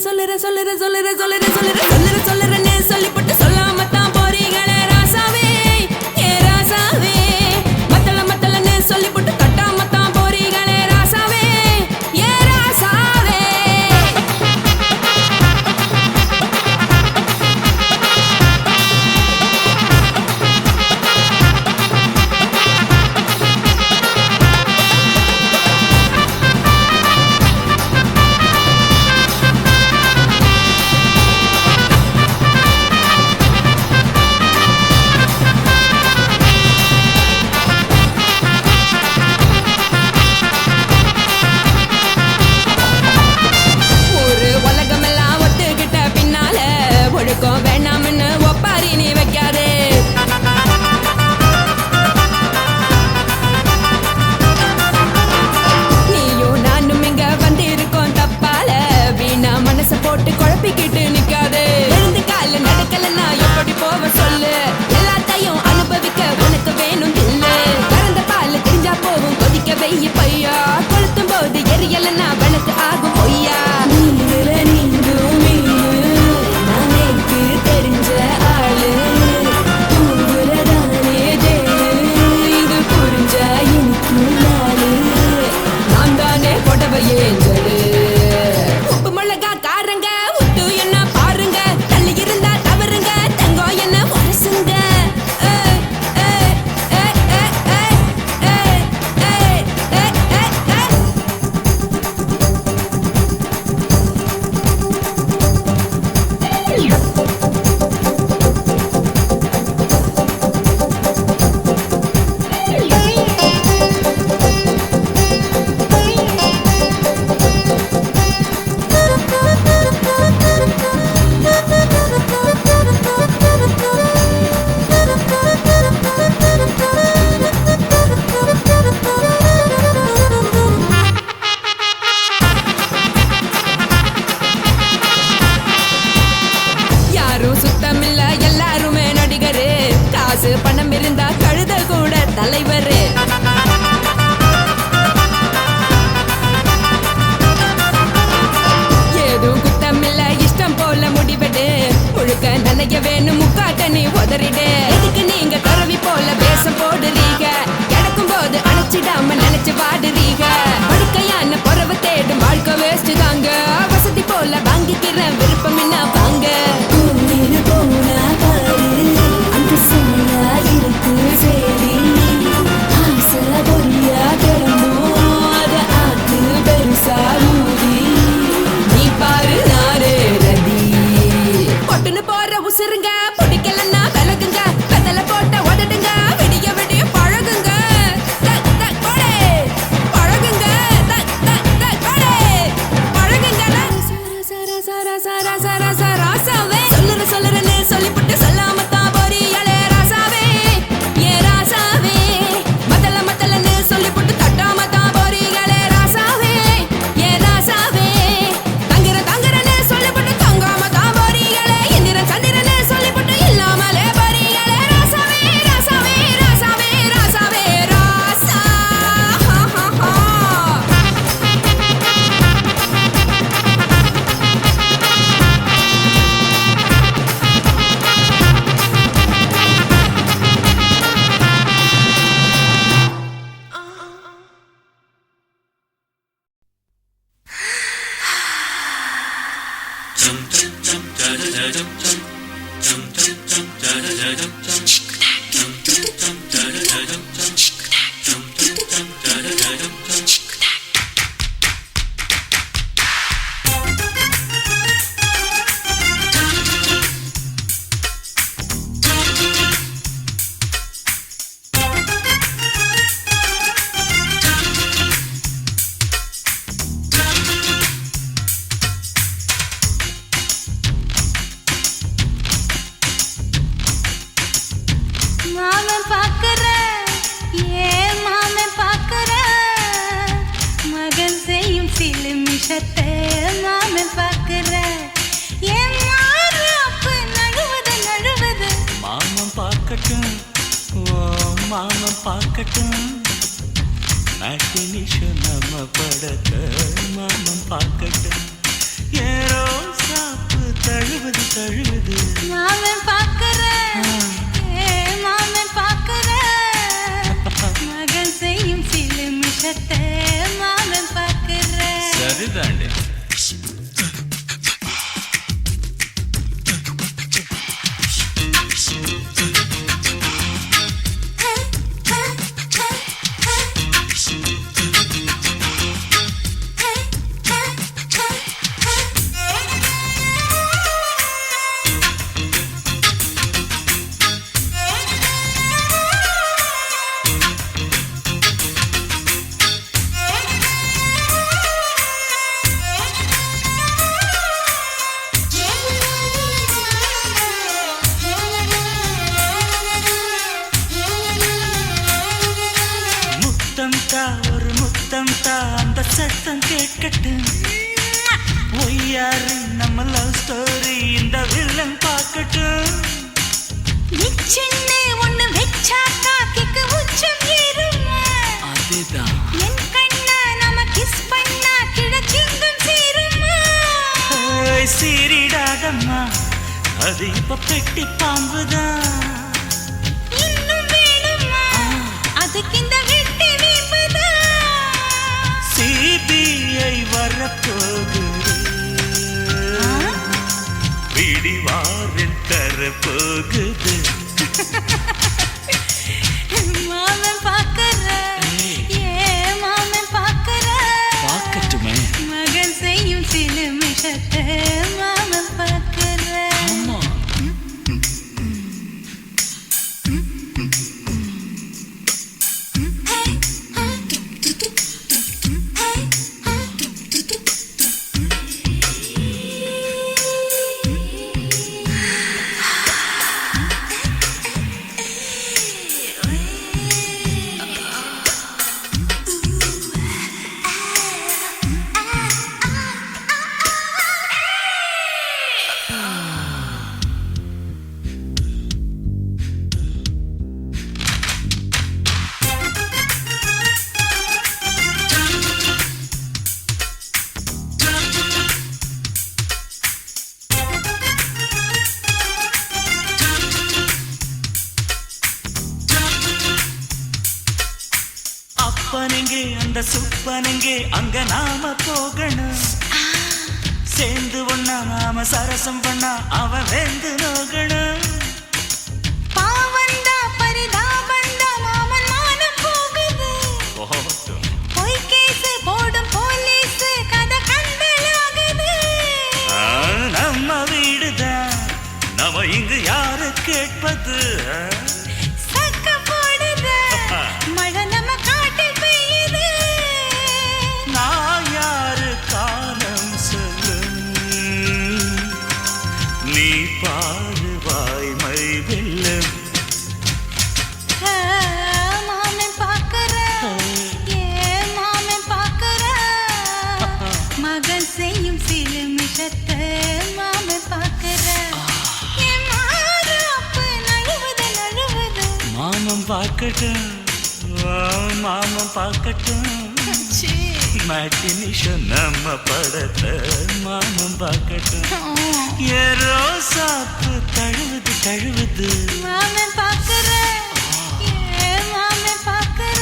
சொல்லுறேன்னு சொல்லிப்பட்டு சொல்லாம தான் போறீங்களே ராசாவே ஏ ராசாவே மத்தளன்னு சொல்லிப்பட்டு தட்டாம தான் போறீங்களே ராசாவே ஏ ராசாவே வேணாம்னு ஒப்பாரி நீ வைக்காதே நீயும் நானும் இங்க வந்து இருக்கோம் தப்பால வீணா மனச போட்டு குழப்பிக்கிட்டு நிக்காதே எழுந்து கால நடக்கலன்னா எப்படி போவ சொல்லு எல்லாத்தையும் அனுபவிக்க உனக்கு வேணும் இல்ல கறந்த பால் தெரிஞ்சா போகும் கொதிக்க வெய்ய பையா கொளுத்தும் போது எரியலன்னா வனக்கு ஆகும் பொய்யா உப்பு மிளகா காரங்க உத்து என்ன பாருங்க தள்ளி இருந்தா தவறுங்க தங்கம் என்ன உரசுங்க சுத்தமில்ல எல்லாருமே நடிகரு காசு பணம் இருந்தா கழுத கூட தலைவரு ஏதும் குத்தமில்ல இஷ்டம் போல முடிவெடு முழுக்க நனைய வேணும் முக்காட்ட நீ உதறிடு எதுக்கு நீங்க கருவி போல பேச போடுறீங்க கிடக்கும் போது அணைச்சிடாம நினைச்சு வாடுறீங்க படுக்கையான பொறவை தேடும் வாழ்க்கை வேஸ்ட் தாங்க வசதி போல வாங்கிக்கிற விருப்பம் என்ன வாங்க போற உசுருங்க பிடிக்கலன்னா விலகுங்க வெத்தல போட்ட உதடுங்க விடிய விடிய பழகுங்க பழகுங்க பழகுங்க ராசாவே சொல்லுறேன்னு சொல்லிப்பட்டு சொல்லாம தான் போறீங்களே ராசாவே ஏ ராசாவே மத்தளன்னு சொல்லிப்பட்டு தட்டாம தான் போறீங்களே ராசாவே ஏ ராசாவே தங்குறேன்னு சொல்லிப்பட்டு தங்காம தான் போறீங்களே சந்திரனே சொல்லிப்பட்டு இல்லாமலே பறிகளே ராசாவே ராசாவே ராசாவே ராசாவே ராசா மாமன் பார்க்கட்டும் மேட்டினிஷ நம்ம படத்தை மாமன் பார்க்கட்டும் ஏ ரோஸ் தழுவுது மாமன் பார்க்கிறேன் மாமன் பார்க்கிறேன் மகன் செய்யும் சில மிஷத்தை மாமன் பார்க்கிறேன் சரிதாண்டே ஒரு முத்தம் தா அந்த சத்தம் கேட்கட்டும் ஒய்யாரு நம்ம லவ் ஸ்டோரி இந்த வில்லன் பார்க்கட்டும் சின்ன ஒண்ணு வெச்சாக்கா கிக்கு உச்சம் ஏறும் அதுதான் என் கண்ணா நாம கிஸ் பண்ணா கிழக்கிங்கும் சேரும் சீரிடாதம்மா அது இப்ப பெட்டி பாம்புதான் இன்னும் வேணுமா அதுக்கு இந்த வெட்டி சிபிஐ வரப்போகுது பிடிவாரில் தரப்போகுது மாமன் பார்க்கற மாமன் பார்க்கற பார்க்கட்டுமே மகன் செய்யும் சில மிஷத்தை மாமன் பார்க்கற ஆமா அப்பனெங்கே அந்த சுப்பனெங்கே அங்க நாம போகணும் சேர்ந்து ஒண்ணா நாம சரசம் பண்ணா அவன் வெந்து நோகணும் பாவந்தா பரிதாபந்தா மாமன் மானம் போகுது பொய் கேஸ் போடும் போலீஸ் கதை கண்டலாகுது நம்ம வீடுதான் நம்ம இங்கு யாரு கேட்பது சக்க போடுது மழை நம்ம காட்டில் பெய்யுது நான் யாரு காலம் சொல்லு நீ பாரு வாய்மை வெல்லும் மாமன் பார்க்கற மாமன் பார்க்கற மகன் செய்யும் சில மிஷத்தை மாமன் பார்க்கற மாமன் பார்க்கட்டும் மாமன் பார்க்கட்டும் மேட்டினிஷன் நம்ம படத்தை மாமன் பார்க்கட்டும் ஏரோ சாப்பு தழுவுது தழுவுது மாமன் பார்க்கற மாமன் பார்க்கற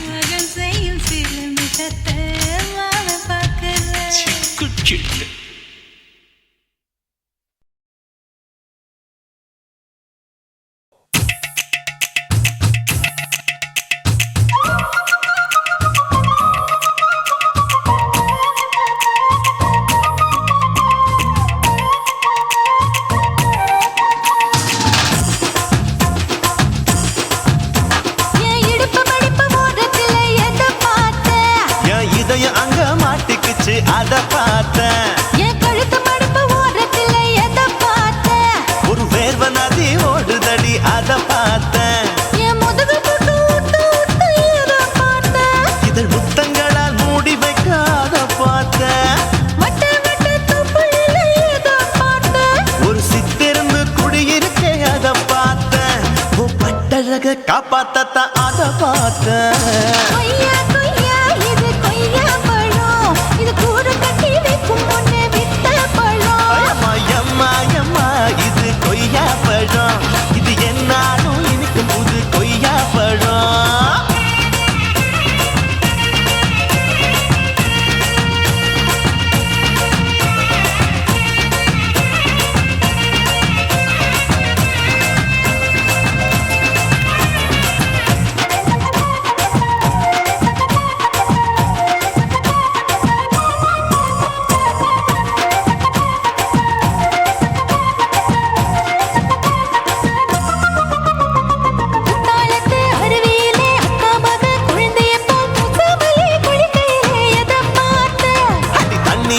மகன் செய்யும் சில மிஷத்தை மாமன் பார்க்கற சிக்கு அத பார்த்தேன் என் கழுத்து மடுப்பு ஓரத்தில் எதை பார்த்தேன் ஒரு வேர்வ நதி ஓடுதடி அத பார்த்தேன் என் முதுகு புட்டு விட்டு விட்டு எதை பார்த்தேன் இதழ் முத்தங்களால் மூடி வைக்க அத பார்த்தேன் வட்ட வட்ட தொப்புளில் எதை பார்த்தேன் ஒரு சித்திருந்து குடியிருக்க அத பார்த்தேன் பட்டழக காப்பாத்தத்தான் அத பார்த்தேன் கொய்யா கொய்யா இது கொய்யா பழம் இது கூறு கட்டி வைக்கும் முன்னே வித்த பழம்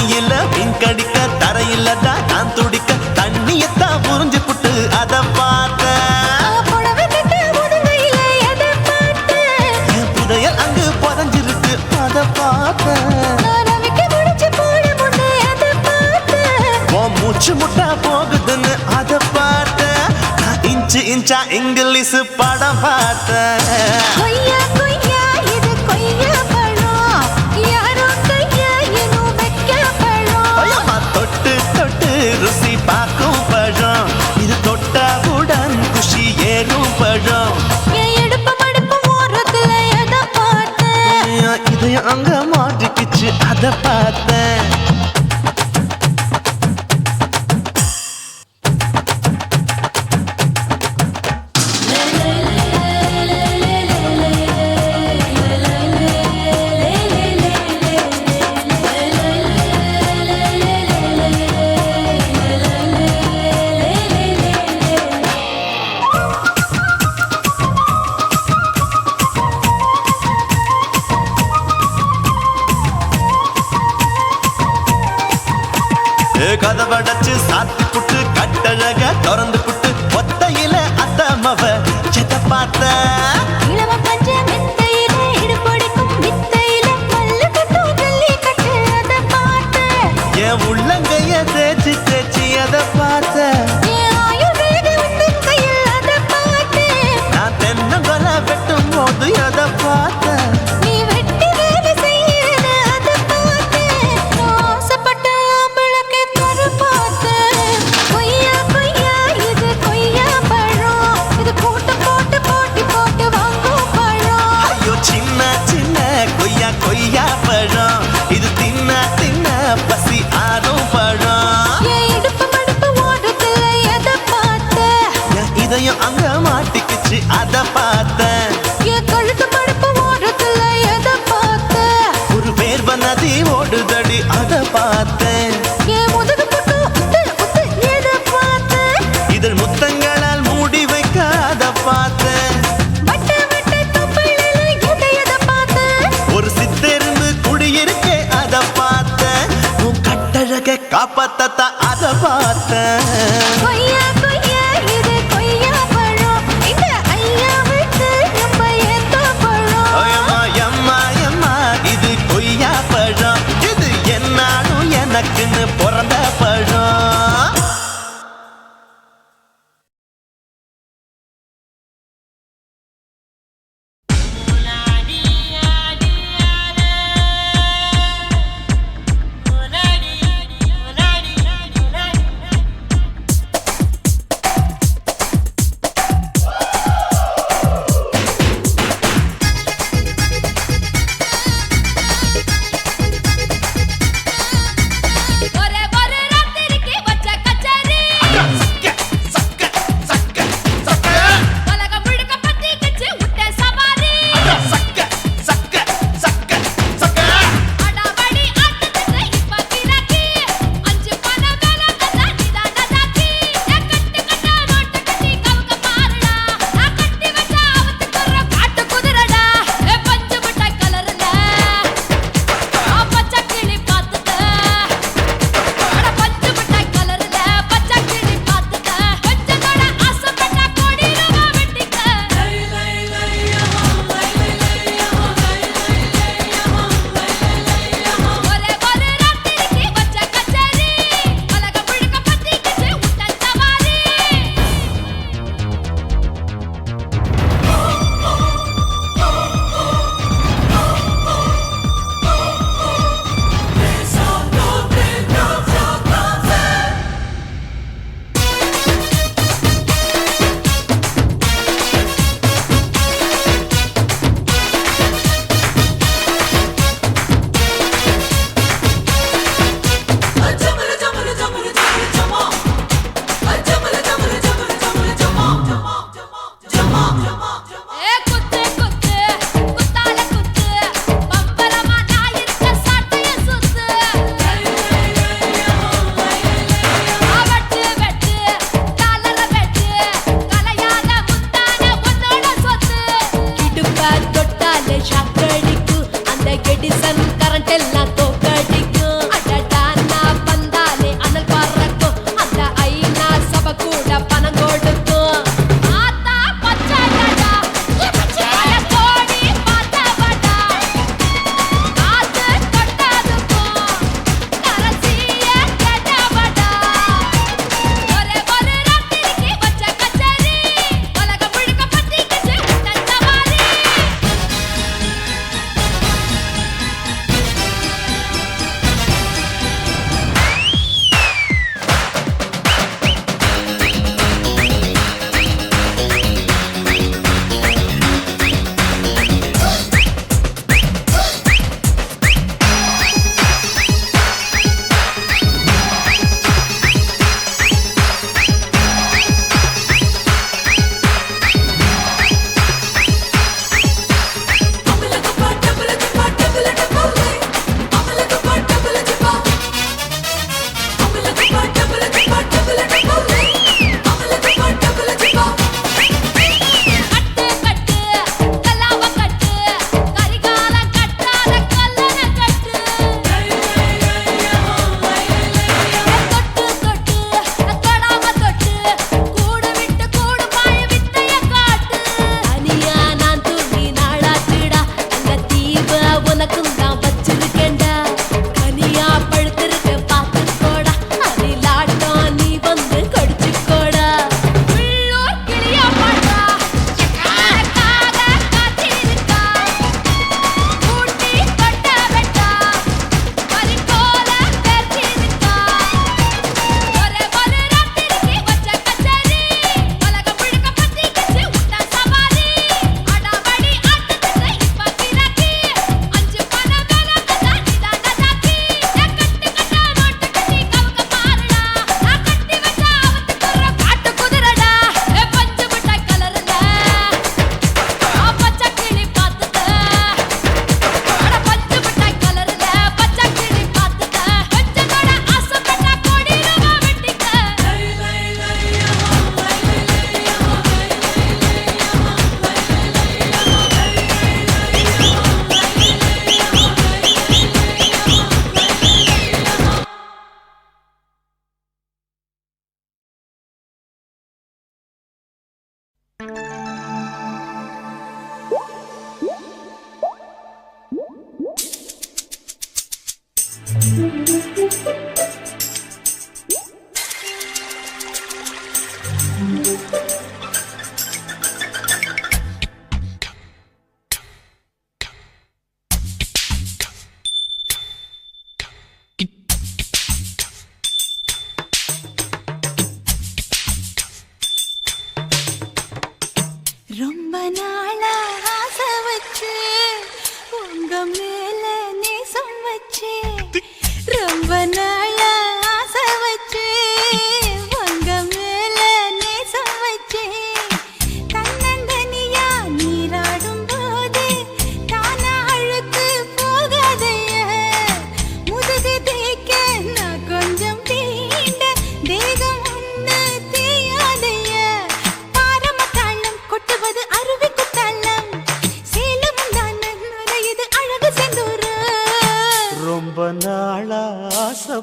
தண்ணியில மீன் கடிக்க தரையில்லடா நான் துடிக்க தண்ணியத்தான் புரிஞ்சு புட்டு அத பார்த்தேன் புடவை கட்ட முதுகையில எதை பார்த்தேன் என் புதையல் அங்கு புதஞ்சிருக்கு அத பார்த்தேன் நான் அவிக்க முடிச்சு போட முன்னே எதை பார்த்தேன் உன் மூச்சு முட்டா போகுதுன்னு அத பார்த்தேன் நான் இன்ச்சு இன்ச்சா இங்கிலீஷ் படம் பார்த்தேன் கொய்யா கொய்யா இது கொய்யா பழம் யாரோ கையா இன்னும் வைக்க பழம் ஐயம்மா, தொட்டு தொட்டு ருசி பார்க்கும் பழம் இது தொட்டாவுடன் குஷி ஏறும் பழம் என் இடுப்பு மடுப்பு ஓரத்துல எதை பார்த்தேன் என் இதயம் அங்க மாட்டிக்கிச்சு அத பார்த்தேன் கதவடைச்சு சாத்தி புட்டு கட்டழக திறந்து புட்டு ஒத்தையில அத்தமவ செத்த பார்த்த இளவ பஞ்ச மெத்தையில இடுப்படிக்கும் வித்தையில மல்லு கட்டும் ஜல்லி கட்டு அதை பார்த்தேன் என் உள்ளங்கைய தேய்ச்சி தேய்ச்சி அத பார்த்த என் ஆயுர்வேத உந்தன் கையில் அதை பார்த்தேன் நான் தென்னங்கொலை வெட்டும் போது அத பார்த்த நீ வெட்டி வேலை செய்யறது அதை பார்த்தேன் நான் ஆசைப்பட்ட ஆம்பளுக்கு தர பார்த்தேன் கொய்யா கொய்யா இது கொய்யா பழம் இது கூட்டு போட்டு போட்டி போட்டு வாங்கும் பழம் ஐயோ சின்ன சின்ன கொய்யா கொய்யா பழம் இது தின்ன தின்ன பசி ஆறும் பழம் என் இடுப்பு மடுப்பு ஓட்டத்துல எதை பார்த்தேன் என் இதயம் அங்க மாட்டிக்கிச்சு அத பார்த்தேன் என் கழுத்து மடுப்பு ஓட்டத்துல எதை பார்த்தேன் ஒரு வேர்வ நதி ஓடுதடி அத பார்த்தேன் என் முதுகு பக்கம் உத்து உத்து எதை பார்த்தேன் இதழ் முத்தங்களால் மூடி வைக்க அத பார்த்தேன் வட்ட வட்ட தொப்பையில எதை பார்த்தேன் ஒரு சித்தெருந்து குடியிருக்கே அத பார்த்தேன் உன் கட்டழக காப்பாத்தத்தா அத பார்த்தேன் கொய்யா கொய்யா இது கொய்யா பழம் இந்த ஐயாவுக்கு ரொம்ப ஏத்த பழம் எம்மா எம்மா எம்மா இது கொய்யா பழம் இது என்னாலும் எனக்குன்னு பிறந்த பழம் ஒரே ஒரு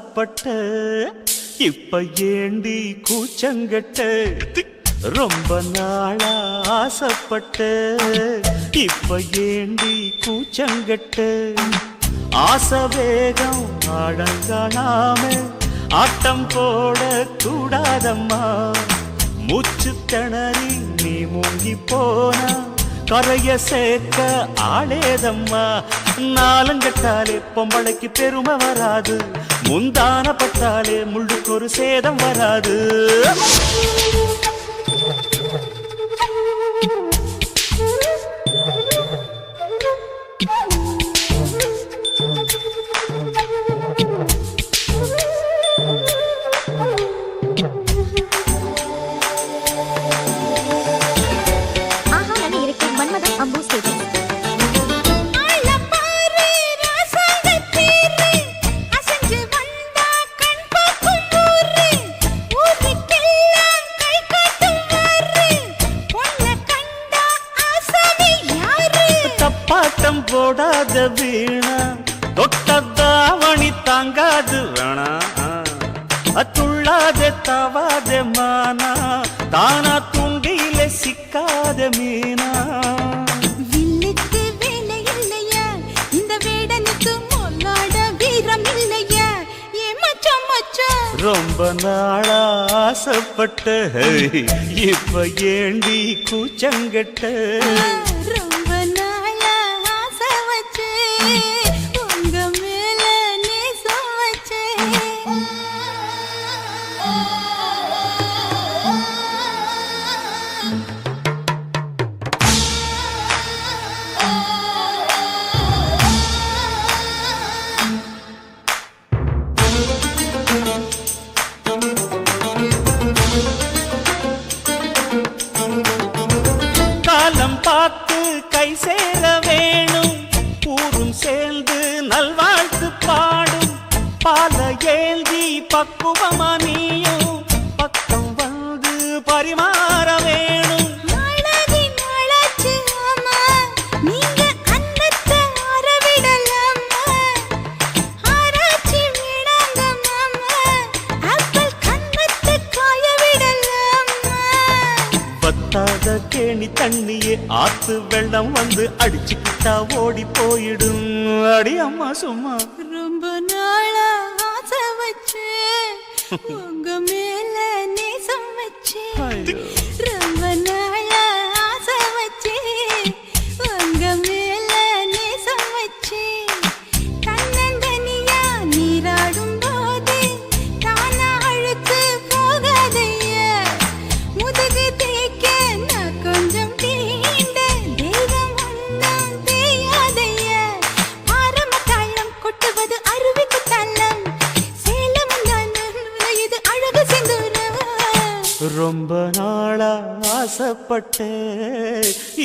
ஆசைப்பட்ட இப்ப ஏண்டி கூச்சங்கட்ட ரொம்ப நாளா ஆசைப்பட்ட இப்ப ஏண்டி கூச்சங்கட்ட ஆசை வேகம் அடங்கானாம ஆட்டம் போட கூடாதம்மா மூச்சு திணறி நீ மூங்கி போனா கரைய சேர்க்க ஆளேதம்மா நாலங்கட்டாலே பொம்பளைக்கு பெருமை வராது முந்தான பட்டாலே முள்ளுக்கு ஒரு சேதம் வராது போடாத வீணா தொட்டதாவணி தாங்காது வேணா அத்துள்ளாத தவாத மானா தானா துண்டியில சிக்காத மீனா வில்லுக்கு வேலை இல்லையா இந்த வேடனுக்கு மொல்லாட வீரம் இல்லையா ஏ மச்சான் மச்சான் ரொம்ப நாளா ஆசைப்பட்ட இப்ப ஏண்டி கூச்சங்கட்ட ரொம்ப நாளா ஆசை வச்சு உங்க மேல நேசம் வச்சு காலம் பார்த்து கை சேர வேணும் ஊரும் சேர்ந்து நல்வாழ்த்து பாடும் பால ஏந்தி பக்குவமா நீயும் பக்கம் வந்து பரிமாற வேணும் பத்தாத கேணி தண்ணியே ஆத்து வெள்ளம் வந்து அடிச்சுக்கிட்டா ஓடி போயிடும் அடி அம்மா சும்மா ரொம்ப நாளா ஆசை வச்சு உங்க மேல நேசம் வச்சு ரொம்ப நாளா ஆசை வச்சு உங்க மேல நேசம் வச்சு தன்னந்தனியா நீராடும் போது தானா அழுத்து போகாதைய முதுகு தேய்க்க நான் கொஞ்சம் தீண்ட தெய்வம் ஒன்றும் தெரியாதைய ஆரம்ப தாளம் கொட்டுவது அருவிக்கு தள்ளம் சேலம் இது அழகு செந்தூரம் ரொம்ப நாளா ஆசைப்பட்ட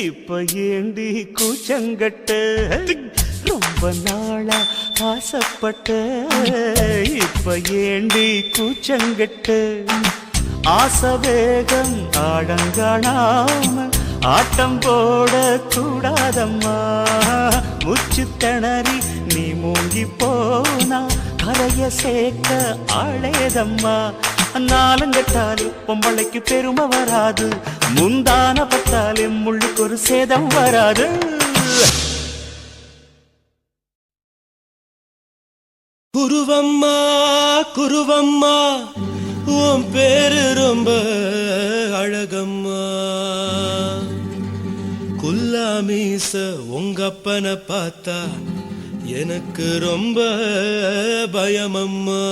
இப்ப ஏண்டி கூச்சங்கட்ட ரொம்ப நாளா ஆசைப்பட்ட இப்ப ஏண்டி கூச்சங்கட்ட ஆசை வேகம் ஆடங்கானாம ஆட்டம் போட கூடாதம்மா முச்சு திணறி நீ மூங்கி போனா கரைய சேர்க்க ஆளேதம்மா நாலங்கட்டாலே பொம்பளைக்கு பெருமை வராது முந்தான பட்டாலே முள்ளுக்கு ஒரு சேதம் வராது குருவம்மா குருவம்மா உன் பேரு ரொம்ப அழகம்மா குல்லாமீச உங்க அப்பனை பார்த்தா எனக்கு ரொம்ப பயமம்மா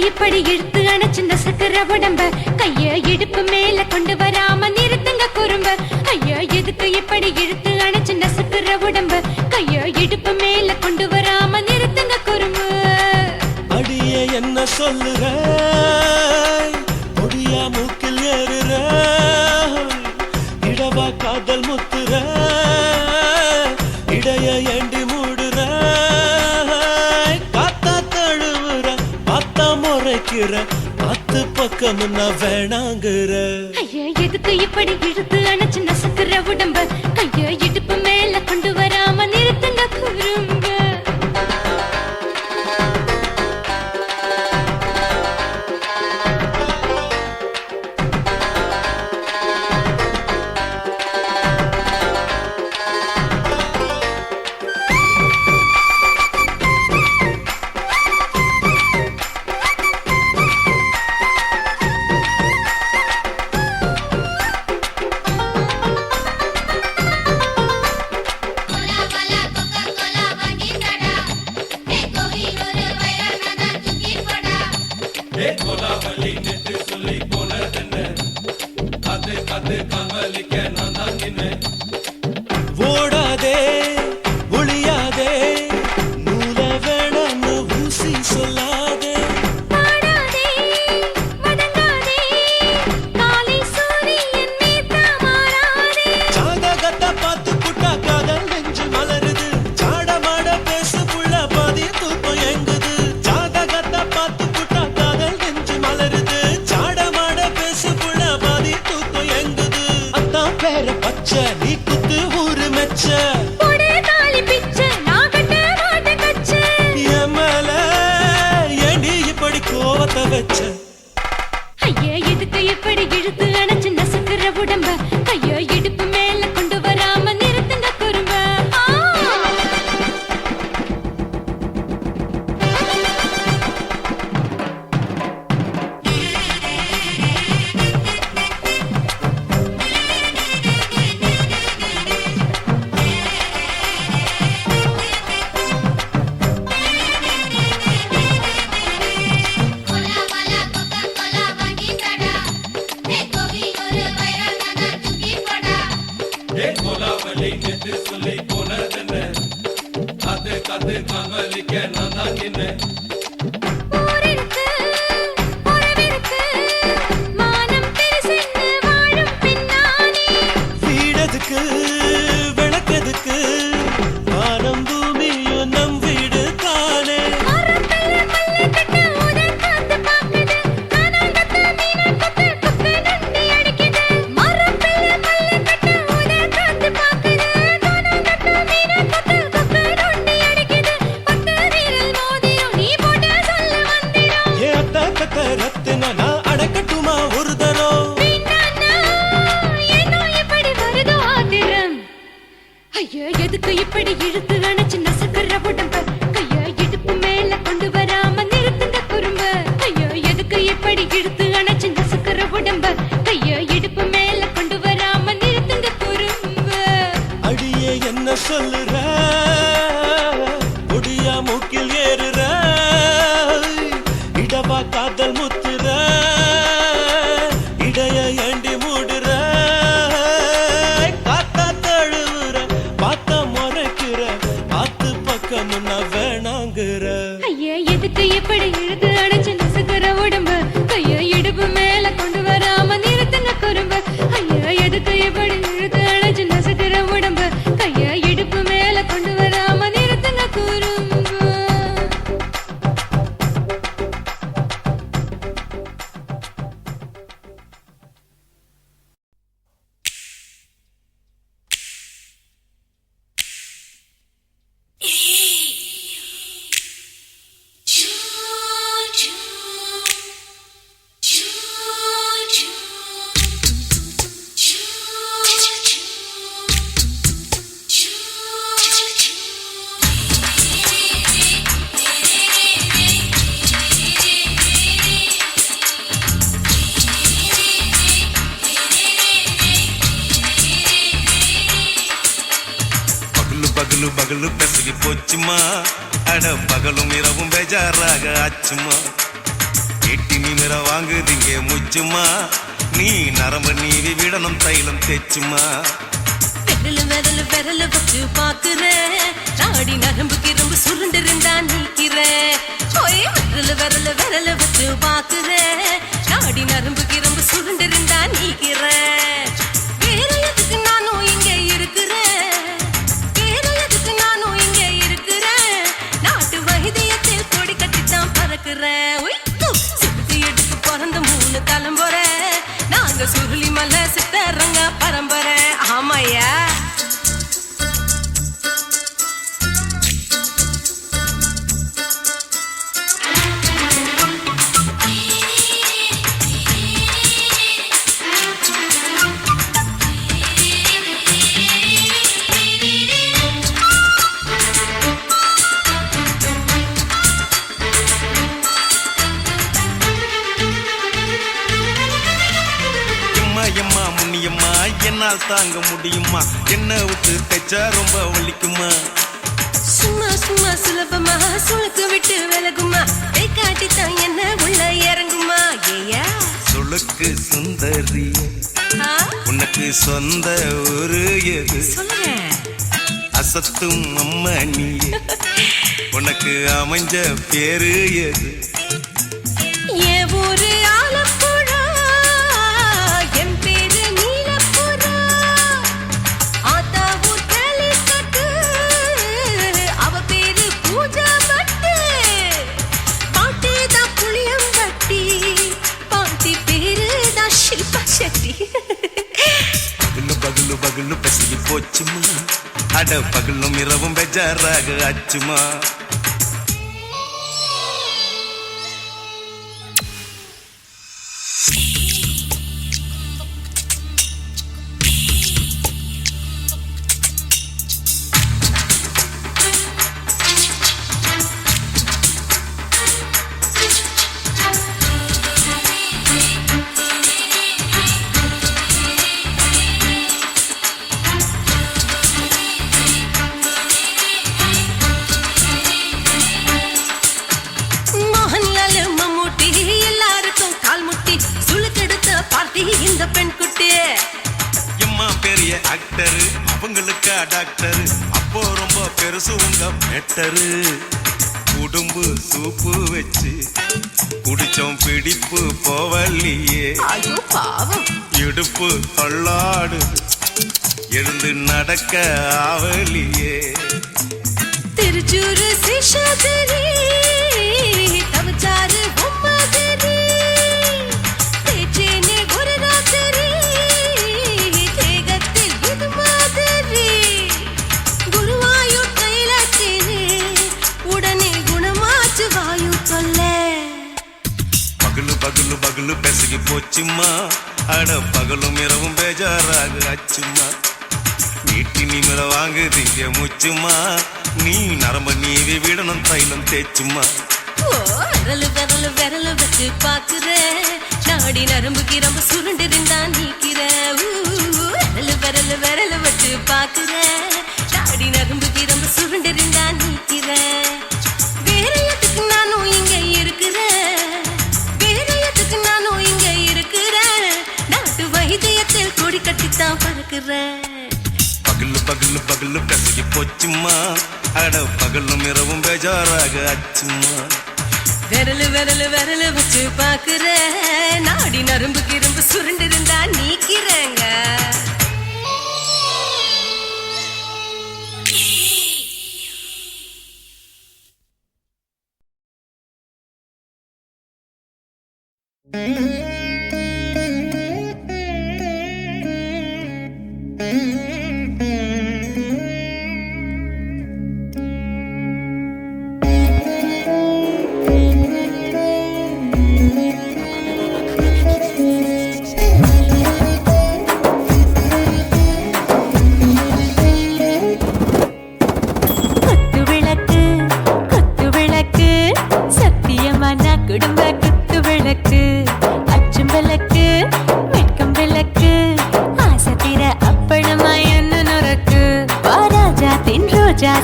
இப்படி இழுத்து அணைச்சிந்த சக்கர உடம்ப கைய இடுப்பு மேல கொண்டு வராம நிறுத்துங்க குறும்ப ஐயா எதுக்கு இப்படி இழுத்து அணைச்சிந்த சக்கர உடம்ப இடுப்பு மேல கொண்டு வராம நிறுத்துங்க குறும்பு. அடியே என்ன சொல்லுற ஒடியா மூக்கில் ஏறுற இடவா காதல் முத்துற இடைய ஏண்டி மூடுற காத்தா தழுவுற பார்த்தா முறைக்கிற பத்து பக்கம் நான் வேணாங்குற. ஐயா எதுக்கு இப்படி இழுத்து அணைச்சு நசுக்குற உடம்ப? கைய இடுப்பு மேல கொண்டு வராம நிறுத்துங்க குறும்பு. ஓடாதே ஒளியாதே நூல வேணான்னு ஊசி சொல்லாதே. பாடாதே வதங்காதே காலை சூரியன் மீது மாறாதே. ஜாதகத்தை பார்த்து புட்டா காதல் நெஞ்சு மலருது சாடமாட பேசு புள்ள பாதி தூக்கம் எங்குது. ஜாதகத்தை பார்த்து புட்டா காதல் நெஞ்சு மலருது சாடமாட பேசு புள்ள பாதி தூக்கம் எங்குது. அத்தான் பேர பச்சை நீ குத்து ஊரு மெச்ச போடு தாலி பிச்சை நான் கட்ட மாட்டேன் கச்சை. என் மேல ஏண்டி இப்படி கோவத்தை வச்ச? ஐயா எதுக்கு இப்படி இழுத்து அணைச்சு நசுக்குற உடம்ப? கைய இடுப்பு மேல கொண்டு வராம நிறுத்துங்க குறும்ப. ஊரிருக்கு உறவிருக்கு மானம் பெருசென்னு வாழும் பின்னானே. வீடதுக்கு விளக்கதுக்கு வானம் பூமியும் நம் வீடு தானே. மரத்துல மல்லு கட்டு உதன் காத்து பாக்குது. கானாங்கத்து மீனாங்கத்து குக்கு நண்டி அடிக்குது. மரத்துல மல்லு கட்டு உதன் காத்து பாக்குது. கானாங்கத்து மீனாங்கத்து குக்கு நண்டி அடிக்குது. பத்து வீரல் மோதிரம் நீ போட்ட சொல்ல வந்திடும். ஏ அத்த கத்த ரத்தின நான் அடக்கட்டுமா ஒரு தரம்? வீணானா, ஏனோ இப்படி வருதோ ஆத்திரம்? ஐயா எதுக்கு இப்படி இழுத்து அணைச்சு நசுக்குற உடம்ப? கைய இடுப்பு மேல கொண்டு வராம நிறுத்துங்க குறும்ப. ஐயா எதுக்கு இப்படி இழுத்து அணைச்சு நசுக்குற உடம்ப? கைய இடுப்பு மேல கொண்டு வராம நிறுத்துங்க குறும்ப. அடியே என்ன சொல்லுற ஒடியா மூக்கில் ஏறுற இடவா காதல் முத்துற இடைய ஏண்டி மூடுற காத்தா தழுவுற பார்த்த முறைக்கிற பார்த்து பக்கம் நான் வேணாங்குற. ஐயா எதுக்கு இப்படி இழுத்து அணைச்சு நசுக்குற உடம்ப? கைய இடுப்பு மேல கொண்டு வராம நிறுத்துங்க குறும்ப. ஐயா எதுக்கு இப்படி இழுத்து அணைச்சு நசுக்குற உடம்ப? கைய இடுப்பு மேல கொண்டு வராம நிறுத்துங்க குறும்ப. பகலு பகலு பெசகி போச்சுமா அட பகலும் இரவும் பேஜாராக ஆச்சுமா எட்டி நிமிர வாங்குதிங்க முச்சுமா நீ நரம்பு நீவி விடணும் தைலம் தேச்சுமா விரல் விரல் விரல் வச்சு பாக்குறேன் ராடி நகை என்னால் தாங்க முடியுமா? என்ன விட்டு தைச்சா ரொம்ப வலிக்குமா? சும்மா சும்மா சுலபமா சுளுக்கு விட்டு விலகுமா? கை காட்டித்தான் என்ன உள்ள இறங்குமா? ஏயா சுளுக்கு சுந்தரி உனக்கு சொந்த ஊரு எது? சொல்றேன் அசத்தும் அம்மா நீயே உனக்கு அமைஞ்ச பேரு எது? என் ஊரு ஆலப்புழா, என் பேரு நீலப்புறா. ஆத்தா ஊர் கேலிக்கட்டு, அவ பேரு பூஜா பட்டு. பாட்டி தான் புளியம்பட்டி, பாட்டி பேரு தான் ஷில்பா செட்டி. பகலு பகலு பகலு பசிக்கு போச்சுமா, அட பகலும் இரவும் பெஜாராக ஆச்சுமா. மோகன்லால் மம்மூட்டி எல்லாருக்கும் கால் முட்டி சுளுக்கெடுத்த பார்ட்டி இந்த பெண் குட்டி. எம்மா பெரிய ஆக்டரு அவங்களுக்கா டாக்டரு, அப்போ ரொம்ப பெருசு உங்க மேட்டரு. உடும்பு சூப்பு வச்சு குடிச்சோம் பிடிப்பு போவல்லையே, ஐயோ பாவம் இடுப்பு தள்ளாடு எழுந்து நடக்க ஆவலியே. திருச்சூரு சிஷாதிரி தவச்சாரு பொம்மாதிரி தேச்சேனே ஒரு ராத்திரி தேகத்தில் இது மாதிரி குருவாயூர் கைலாச்சேனே உடனே குணமாச்சு வாயு சொல்ல. பகலு பகலு பகலு பெசகி போச்சுமா, அட பகலும் இரவும் பேஜாராக ஆச்சுமா. நீட்டி நிமிர வாங்குதீங்க முச்சுமா, நீ நரம்ப நீவி விடணும் தைலம் தேச்சுமா. ஓ விரலு விரலு விரலு வச்சு பாக்குற, நாடி நரம்பு கிரம்பு சுருண்டிருந்தா நீக்கிற. விரலு விரலு விரலு வச்சு பாக்குற, நாடி நரம்பு கிரம்பு சுருண்டிருந்தா நீக்கிற. வேற எதுக்கு நானும் இங்க இருக்கிறேன், வேற எதுக்கு நானும் இங்க இருக்கிறேன். நாட்டு வைத்தியத்தில் கொடி கட்டித்தான் பறக்கிறேன். பகலு பகலு பகலு பெசகி போச்சுமா, அட பகலும் இரவும் பேஜாராக ஆச்சுமா. விரலு விரலு விரலு வச்சு பாக்குற, நாடி நரம்பு கிரம்பு சுருண்டிருந்தா நீக்கிறேங்க.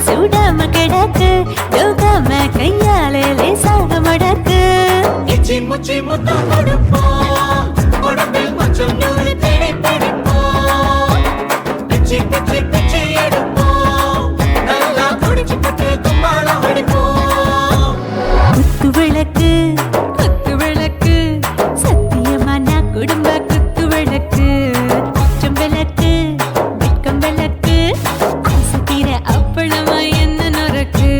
சுடாம கிடக்கு யோகாம கையாலே லேசாக மடக்கு. இச்சி முச்சி முத்தம் கொடுப்போம், உடம்பில் மச்சம் நூறு தேடி பிடிப்போம். பிச்சி பிச்சி பிச்சி எடுப்போம், நல்லா குடிச்சு பட்டு கும்பாலம் அடிப்போம். குத்து விளக்கு குத்து விளக்கு சத்தியமா நான் குடும்ப குத்து விளக்கு. அச்சம் விளக்கு வெட்கம் விளக்கு ஆசை தீர அப்பளமா என்ன நொறுக்கு.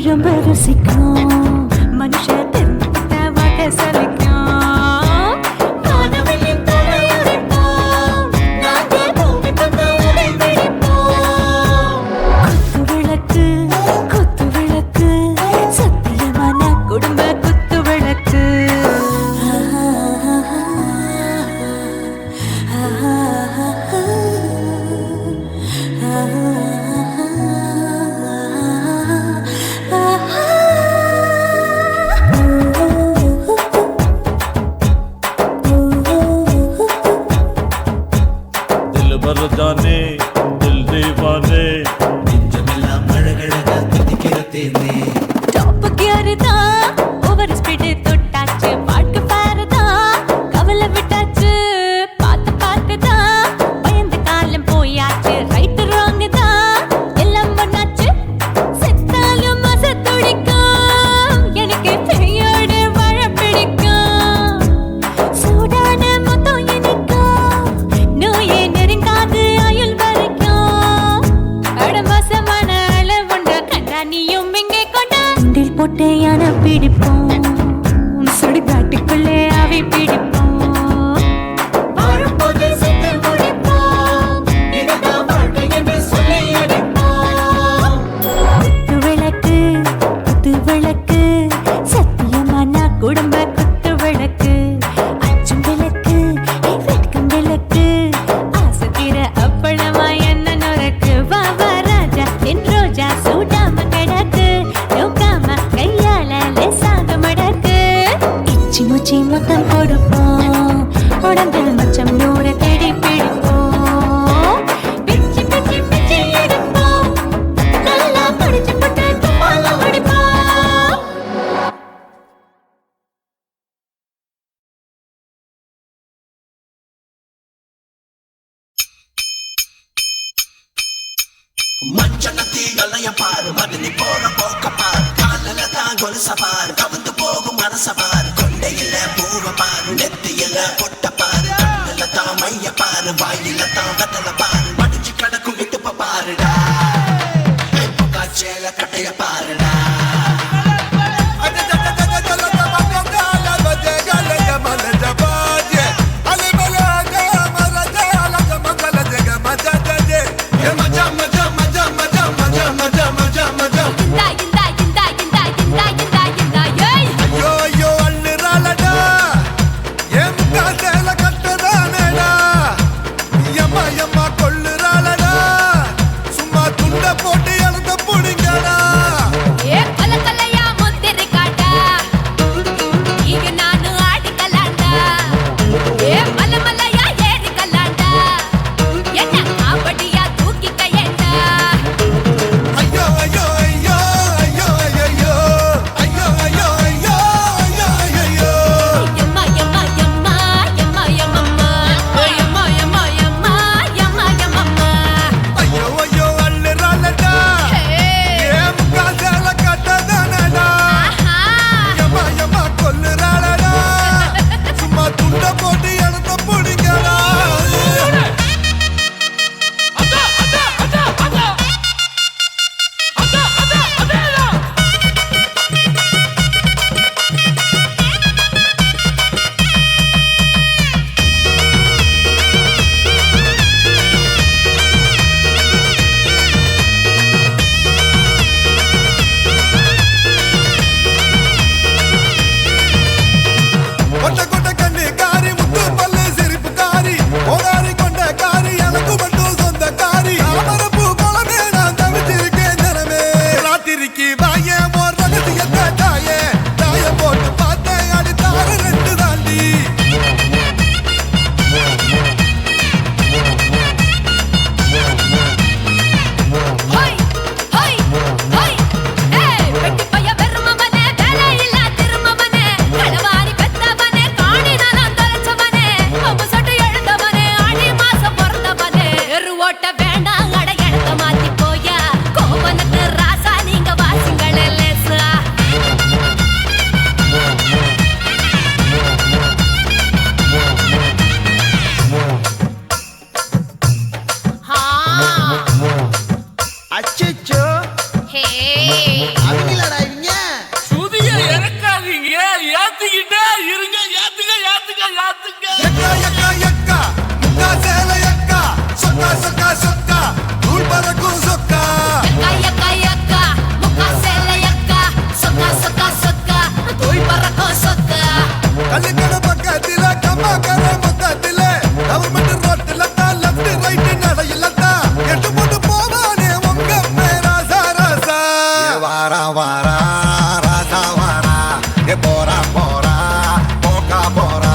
ரொம்ப ருசிக்கும் மனுஷ தெரிஞ்சுக்கிட்ட வாக்க சலிக்கும் காணவெளியின் தலையுரைப்போம் நாங்க பூமி பந்த உடை வெடிப்போம் குத்து விளக்கு சத்தியமான குடும்ப குத்து விளக்கு दिल भर जाने दिल दीवाने டாப் கியர் தான் ஓவர் ஸ்பீடு தொட்டாச்சு பாட்டு பாரு தான் கவலை விட்டாச்சு பார்த்து தான் பயந்து காலம் போயாச்சு ரைட் ராங் தான் எல்லாம் பண்ணாச்சு செத்தாலும் மச துடிக்கும் எனக்கு பெரியோட வாழ பிடிக்கும் சூடான மொத்தம் இனிக்கும் நோயே நெருங்காது ஆயுள் வரைக்கும் அடமோசமான அளவுண்ட கண்டா நீயும் இங்கே கொண்டா உண்டில் போட்டு யானை பிடிப்போம் சுடுகாட்டுக்குள்ளே அவை பிடிப்போம் வாழும்போது செத்து முடிப்போம் இதுதான் வாழ்க்கை என்று சொல்லி அடிப்போம் குத்து விளக்கு சத்தியமான குடும்ப குத்து விளக்கு அச்சும் விளக்கு வெட்கம் விளக்கு ஆசை தீர அப்பளமா என்ன நொறுக்கு வா வா ராஜா என் ரோஜா சூடாம கிடக்கு நோக்காம கையால லேசாக மடக்கு இச்சி முச்சி மொத்தம் கொடுப்போம் உடம்பில் மச்சம் நூற தேடி பிடிப்போம் பிச்சி பிச்சி பிச்சி எடுப்போம் நல்லா படிச்சு போட்டு துப்பால அடிப்போம் மஞ்சனத்தி கலைய பாரு மதினி போற போக்க பாரு காலில தான் கொலுச பாரு கவுந்து போகும் மனச பாரு கொண்டையில பூவ பாரு நெத்தியில பொட்ட பாரு கண்ணுல தான் மைய பாரு வாயில தான் வெத்தல பாரு மடிச்சு கிடக்கும் இடுப்ப பாருடா காய்ச்சல கட்டைய பாருடா போட்டு எழுத புடிங்கடா ஏ கல கலையா முத்திரு காட்டா ಈಗ ನಾನು ಆಡಿಕಲಾಂಡ ஏ மல மலையா ஏறி கலாண்டா என்ன காபடியா தூக்கி கையண்டா ஐயோ ஐயோ ஐயோ ஐயோ ஐயோ ஐயோ ஐயோ ஐயோ ஐயோ ஐயோ யம்மா யம்மா யம்மா யம்மா யம்மா யம்மா யம்மா யம்மா யம்மா யம்மா ஐயோ ஐயோ அள்ளுறாளடா ஏம் காதல கட்டதானடா யம்மா யம்மா கொல்லுறாளடா சும்மா துண்ட போட்டு எழுத புடிங்கடா கொட்ட கொட்ட கண்ணு காரி முத்து பல்லு சிரிப்பு காரி ஓடாரி கொண்ட காரி எனக்கு மட்டும் சொந்த காரி அமரப்பூ குழந்தை நான் தவிச்சிருக்கேன் தினமே ராத்திரிக்கு வாயே ஓர் ரகசியத்தை தாயே தாய போட்டு பார்த்தேன் அடித்தாரு ரெண்டு தாண்டி ஹோய் ஹோய் ஹோய் ஏய் வெட்டி பைய வெறுமவனே வேலை இல்ல திருமவனே கடவாரி பெத்தவனே காணி நாளாம் தொலைச்சவனே அம்பு சட்டு எழுந்தவனே ஆடி மாசம் பிறந்தவனே எரு ஓட்ட வேண்டாம் அட இடத்த மாத்தி போயா கோவனுக்கு ராசா நீங்க வாசிங்களே லேசா அச்சச்சோ ஹே அவங்களடா சொக்கா தூள் பறக்கும் சொக்கா யக்கா யக்கா முக்கா சேல யக்கா சொக்கா சொக்கா சொக்கா தூள் பறக்கும் சொக்கா கல்லுக்கட பக்கத்தில கம்மாக்கர மொத்தத்தில கவர்மெண்ட் ரோட்டில தான் லெஃப்ட் ரைட் நடையில தான் எட்டு போட்டு போவானே உங்க மேரா சாரசா வாரா வாரா ராசா வாரா ஏ போரா போரா போக்கா போரா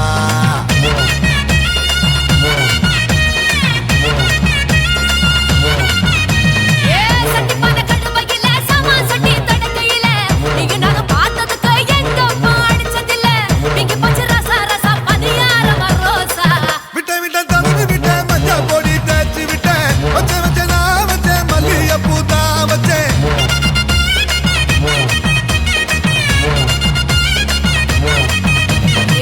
ஏ சட்டி பான கடுமையில சமா சட்டி தடக்கையில நீங்க நாங்க பார்த்ததுக்கு எங்க பாடிச்சதில்ல நீங்க பச்சை ரசா ரசா பனியார ரோசா விட்ட விட்ட தடவி விட்ட மஞ்ச பொடி தேய்ச்சி விட்ட வச்ச வச்ச நான் வச்ச மல்லிய பூத்தா வச்சேன்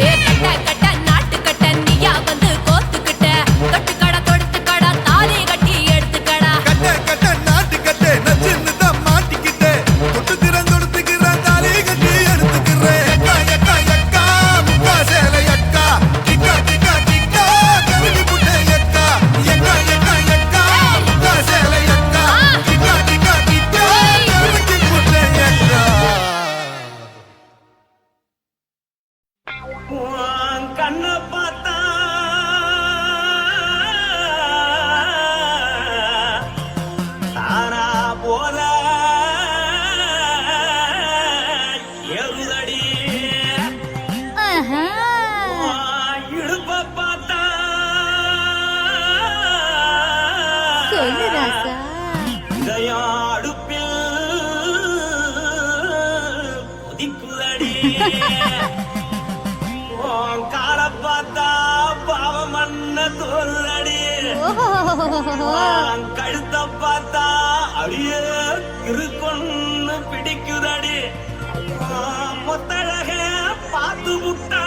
ஏ கட்ட கட்ட நாட்டு கட்ட நீயா வந்து கோத்துக்கிட்ட கட்டுக்கடா தொடுத்துக்கடா தாலி கட்டி எடுத்துக்கடா கட்ட கட்ட நாட்டு கட்ட நச்சின்னு தான் மாட்டிக்கிட்டேன் தொட்டு திறந்தொடுத்துக்கிறேன் தாலி கட்டி எடுத்துக்கிறேன் எக்கா எக்கா எக்கா முக்கா சேலை எக்கா கிக்கா கிக்கா கிக்கா கருவி புட்டை எக்கா எக்கா எக்கா எக்கா முக்கா சேலை எக்கா கிக்கா கிக்கா கிக்கா கருவி புட்டை எக்கா உன் கண்ணை பார்த்தா தானா போல எருதடி உன் இடுப்பை பார்த்தா சொல்லு ராசா இதயம் அடுப்பில் கொதிக்குதடி உன் காலை பார்த்தா பாவம் மண்ண தோல்றடி உன் கழுத்தை பார்த்தா அடியே இருக்குன்னு பிடிக்குதடி உன் முத்தழக பார்த்து விட்டா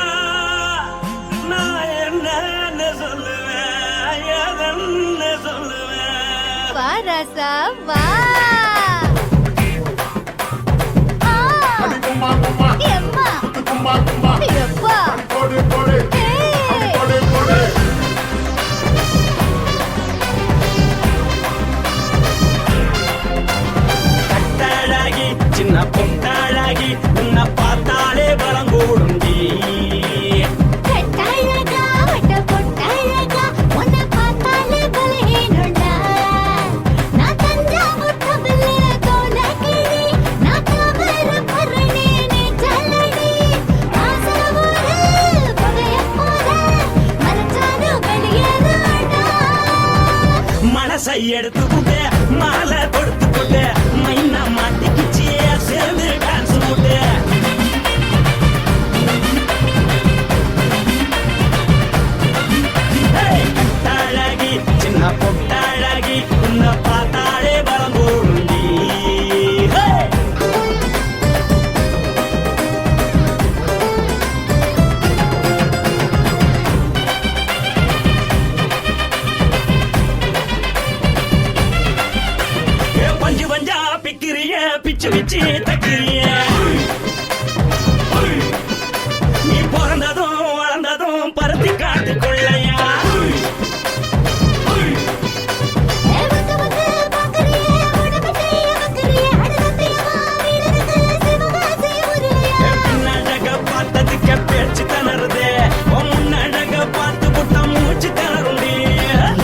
நான் என்னன்னு சொல்லுவேன் எதன்னு சொல்லுவேன் வா ராசா வா எம்மா எப்பா கட்டழகி சின்ன பொட்டழகி உன்னை பார்த்தாலே பலங்கூடுண்டி கட்டழகா வட்ட பொட்டழகா உன்னை பார்த்தாலே பலஹீனண்டா நான் தஞ்சாவூர் தபல கோலகிரி நான் கவர பரணி நீ ஜல்லடி ஆசரவூர் பகைய போல மரச்சானு வெளியேறாடா மனசை எடுத்து புட்டு மாலை கொடுத்து புட்டு மைனா மாட்டிக்கிச்சு சேர்ந்து டான்ஸ் போட்டு கட்டழகி சின்ன பொட்டழகி உன்னை பார்த்தாலே பலம் போடுண்டி பஞ்சு பஞ்சா பிக்கிறிய பிச்சு பிச்சு தக்கிறிய நீ பிறந்ததும் வளர்ந்ததும் பருத்தி காட்டுக்குள்ளையா வந்து வந்து பாக்கறியே உனக்கு செய்ய வக்கறியே அடலத்தையமா வீரருக்கு சிவகாசி உரியா பின்னழக பார்த்ததுக்கு பேச்சு தளருது முன்னழக பார்த்து புட்ட மூச்சு தளருண்டி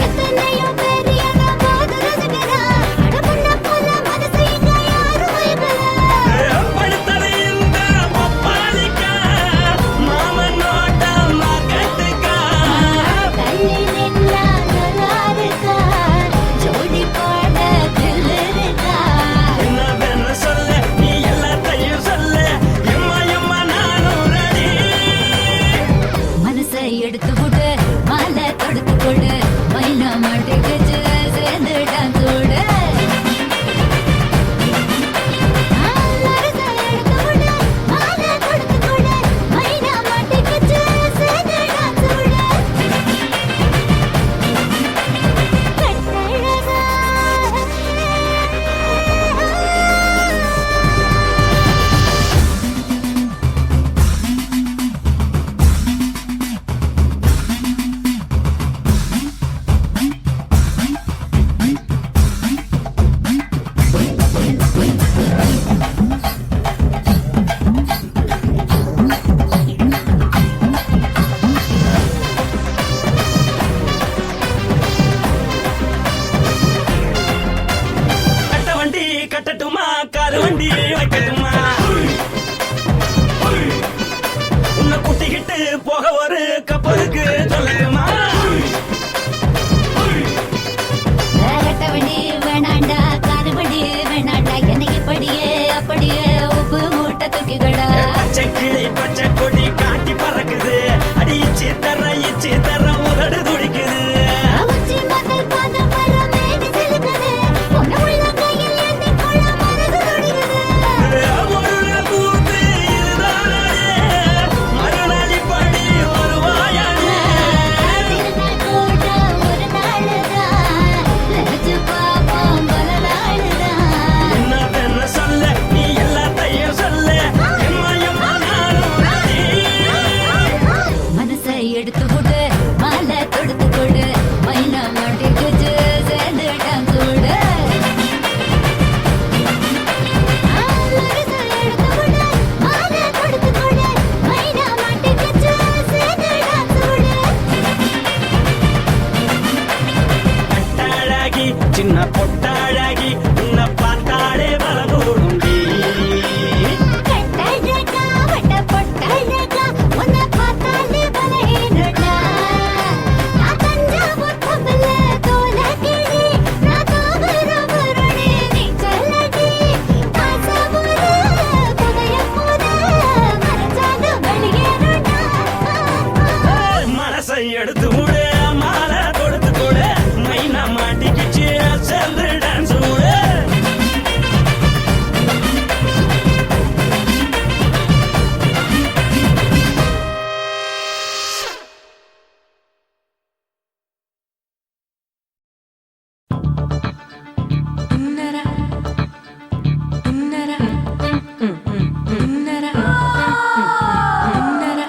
எத்தனையோ பெரிய போது ரசிகரா அடபுள்ள போல மனசை யாரும் வைக்கல படுத்த சின்ன பொட்டாழகி உன்னை பார்த்தாலே பலகூடுண்டி கட்டழகா வட்ட பொட்டழகா உன்னை பார்த்தாலே பலஹீனடா நான் தஞ்சாவூர் கமல தோலகிரி நான் தாவரவருணி நீ சொல்லடி காசவூர் கதைய போத மரச்சாது வெளியேறடா மனசை எடுத்து விடு மாலை கொடுத்து கொடு மைனா மாட்டிக்கிச்சு சேர்ந்து டான்ஸ் விடு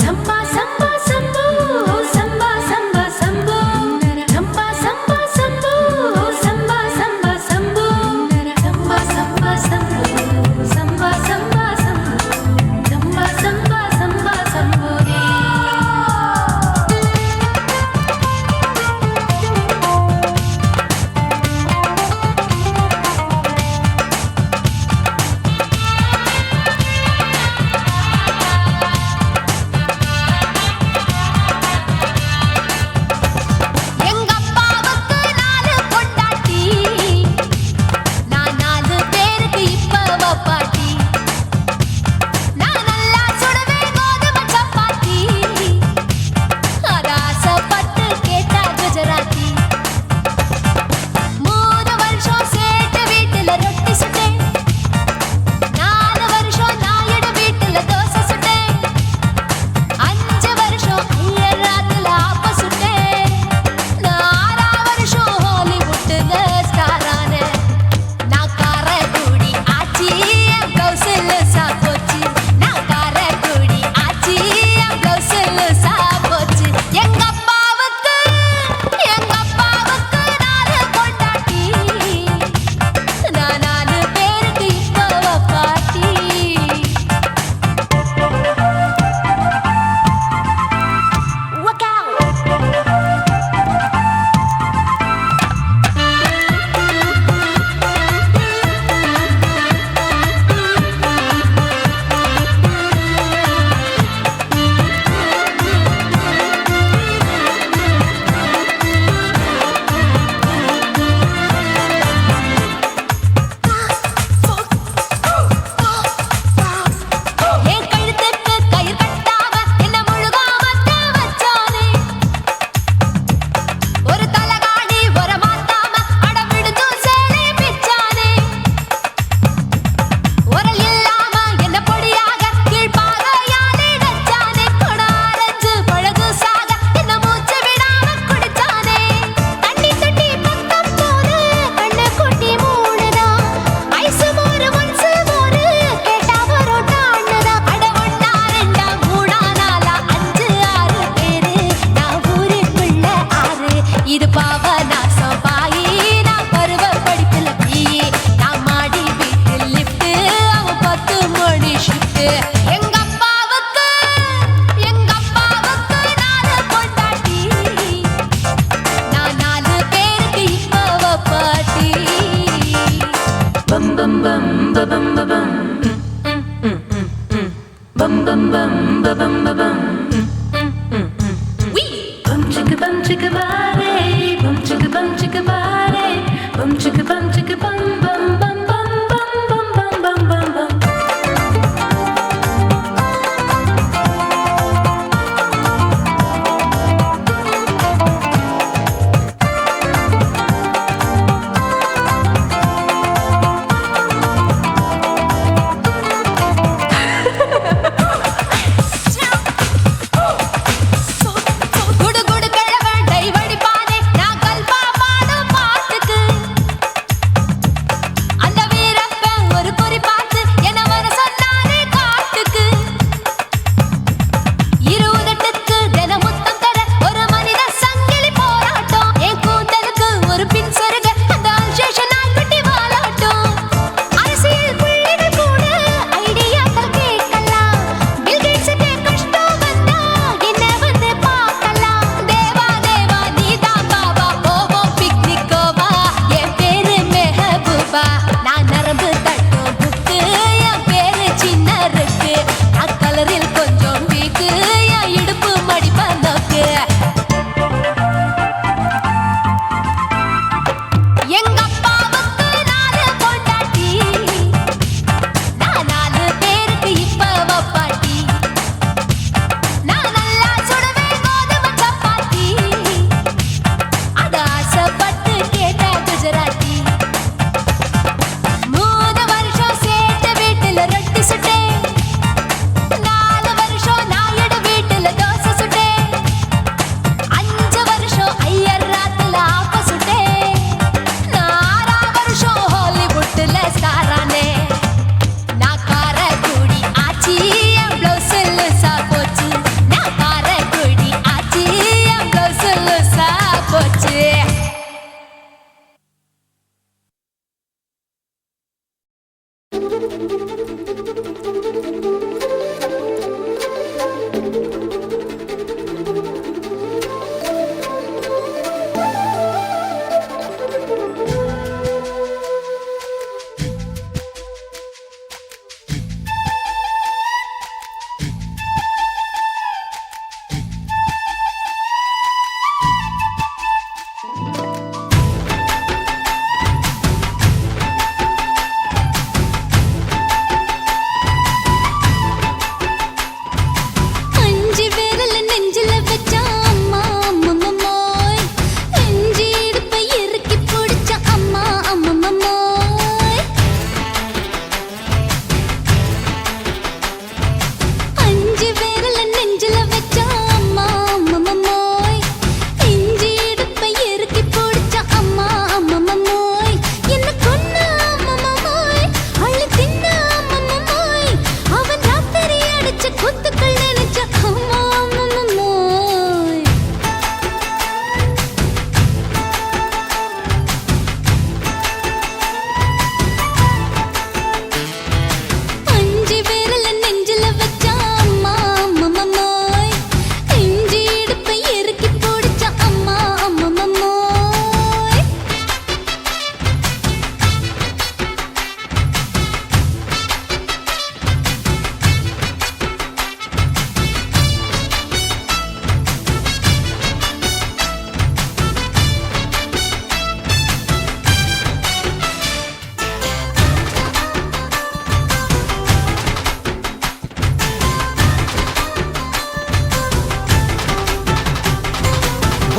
சம்பா சம்பா சம்போ சம்பா சம்பா சம்போ சம்பா சம்பா சம்போ சம்பா சம்பா சம்போ சம்பா சம்பா சம்போ சம்பா சம்பா சம்போ சம்பா சம்பா சம்பா சம்போரே எங்க அப்பாவுக்கு 4 பொண்டாட்டி நான் 4 பேருக்கு இப்ப பாட்டி நான் நல்லா சுடுவேன் கோதுமை சப்பாத்தி அத ஆசைப்பட்டு கேட்டா குஜராத்தி 3 வருஷம் சேட்டு வீட்டுல ரொட்டி சுட்டேன் 4 வருஷம் நாயுடு வீட்டுல தோசை சுட்டேன் 5 வருஷம் ஐயராத்துல ஆப்ப சுட்டேன் நான் 6 வருஷம் ஹாலிவுட்ல ஸ்டாரான நான் காரக்குடி ஆச்சி என் பிளவுஸ்ல சாப்போச்சு நான் காரக்குடி ஆச்சி என் பிளவுஸ்ல சாப்போச்சு எங்க அப்பாவுக்கு 4 பொண்டாட்டி நான் 4 பேருக்கு இப்ப பாட்டி Look out! என் கழுத்துக்கு கயிறு கட்டாம என்ன முழுகாம வச்சானே ஒரு தலகாணி ஒரு மாத்தாம அடவிடுது சேலை பிச்சானே உரல் இல்லாம என்ன பொடியாக கீழ்பாகையாலே நச்சானே கொடாரஞ்சு பழகு சாக என்ன மூச்சு விடாம குடிச்சானே தண்ணி தொட்டி பக்கம் போது கண்ணு குட்டி மூடுதா ஐசு மோரு ஒன்சு மோரு கேட்டா பரோட்டான்னுதா அட 1 2 3 4 5 6 பேரு நான் ஊருக்குள்ள 6 இது பாவநாசம் பாயி நான் பருவ படிப்புல பிஏ நான் மாடி வீட்டில் லிஃப்ட் அவன் 10 மணி ஷிஃப்ட் எங்க அப்பாவுக்கு 4 பொண்டாட்டி நான் 4 பேருக்கு இப்ப பாட்டி bum bum bum ba bum ba bum bum bum bum ba bum ba bum bum chicka bare bum chicka bare bum chicka bum bum bum bum bum bum bum bum bum குடு குடு கிழவன் tie வடிப்பானே நான் கல்பா பாடும் பாட்டுக்கு அஞ்சு விரல நெஞ்சில வச்சா அம்மா அம்மம்மோய் அஞ்சு இடுப்பை இறுக்கி பிடிச்சா அம்மா அம்மம்மோய் அஞ்சு விரல நெஞ்சில வச்சா அம்மா அம்மம்மோய் அஞ்சு இடுப்பை இறுக்கி பிடிச்சா அம்மா அம்மம்மோய் என்ன கொன்ன அம்மம்மோய் அள்ளி தின்ன அம்மம்மோய் அவன் ராத்திரி அடிச்ச குத்துக்கள் நினைச்ச அம்மா அம்மம்மோய் அஞ்சு விரல நெஞ்சில வச்சா அம்மா அம்மம்மோய் அஞ்சு இடுப்பை இறுக்கி பிடிச்சா அம்மா அம்மம்மோய்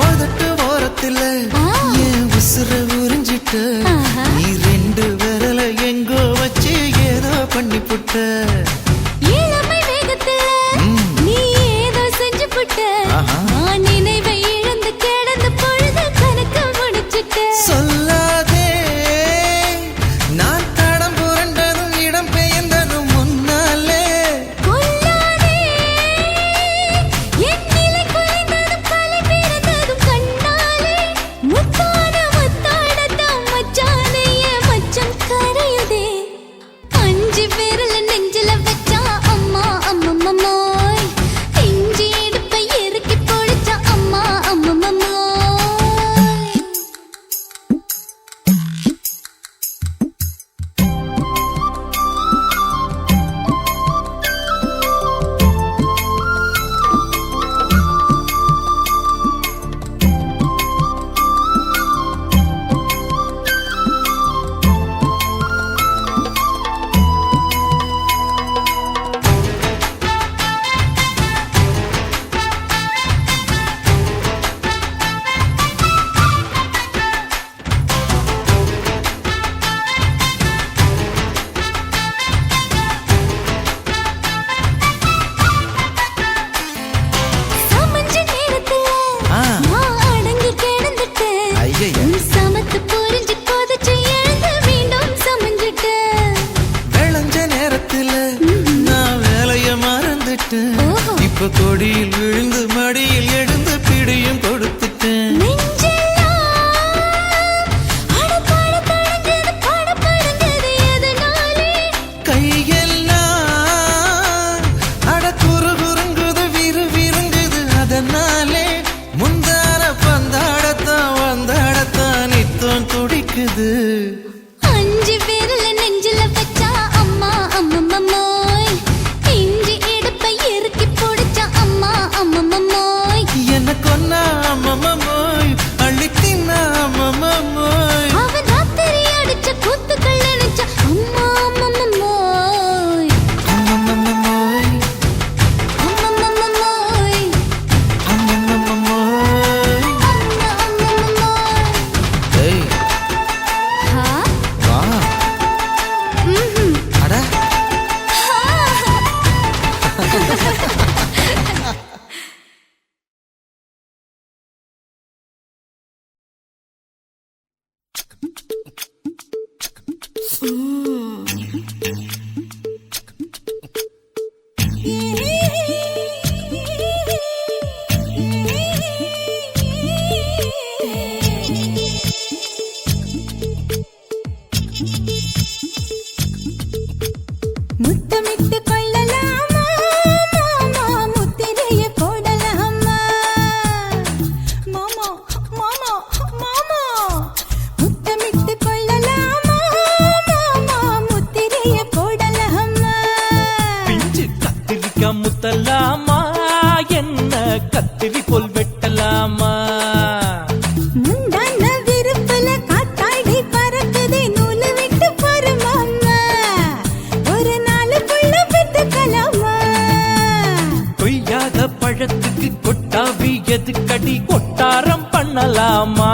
உதட்டு ஓரத்துல என் உசுர உறிஞ்சிட்ட ஆஹா. நீ ரெண்டு விரல எங்கோ வச்சு ஏதோ பண்ணி புட்ட இளமை வேகத்துல நீ ஏதோ செஞ்சு புட்ட ஆஹா. நான் நினைவை இழந்து கிடந்த பொழுது கணக்கு முடிச்சிட்ட சொல்லாதே நான் தடம் புரண்டதும் இடம் பெயர்ந்ததும் முன்னாலே கொல்லாதே என் நிலை குலைந்ததும் கலை பிறந்ததும் கண்ணாலே முத்தான முத்தாடத்தான் மச்சானைய மச்சம் கரையுதே அஞ்சு விரல நெஞ்சில வச்சா அம்மா அம்மம்மோய் இஞ்சி இடுப்பை இறுக்கி பிடிச்சா அம்மா அம்மம்மோய் சமஞ்ச நேரத்துல ஆ. நான் அடங்கி கிடந்துட்டேன் ஐயைய. உன் சமத்து புரிஞ்சு கொதிச்சு எழுந்து மீண்டும் சமஞ்சிட்டேன் விளைஞ்ச நேரத்துல நான் வேலைய மறந்துட்டேன் ஓஹோ. இப்ப கொடியில் விழுந்து மடியில் எழுந்து பிடியும் கொடுத்துட்டேன் நெஞ்செல்லாம் அடப்பாட தடஞ்சது படபடஞ்சது எதனாலே கையெல்லாம் அட குறு குறுங்குது விறு விருங்குது அதனாலே முந்தான பந்தாடத்தான் வந்தாடத்தான் நித்தம் துடிக்குது அஞ்சு விரல நெஞ்சில வச்சா அம்மா அம்மம்மோய் இஞ்சி இடுப்பை இறுக்கி பிடிச்சா அம்மா அம்மம்மோய் என்ன கொன்னா அம்மம்மோய் அள்ளி தின்னா அம்மம்மோய் அவன் ராத்திரி அடிச்ச குத்துக்கள் நினைச்ச அம்மா அம்மம்மோய் அம்மம்மோய் அம்மம்மோய் அம்மம்மோய் அம்மா அம்மம்மோய் ஏய் ஹா வா ம்ஹும் அட பண்ணலாமா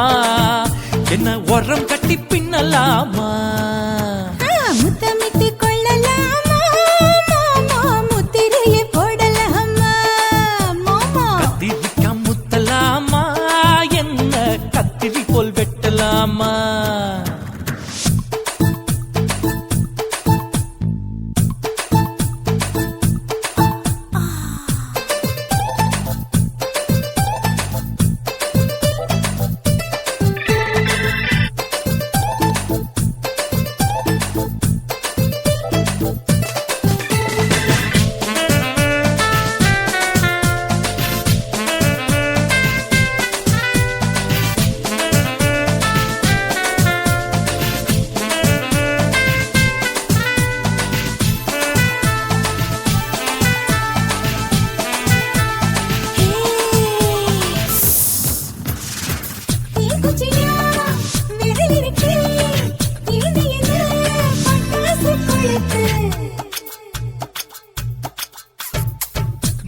என்ன உரம் கட்டி பின்னலாமா முத்தமிட்டு கொள்ளலாமா மாமா முத்திரையை போடலாமா மாமா கத்திரிக்கா முத்தலாமா என்ன கத்திரி போல் வெட்டலாமா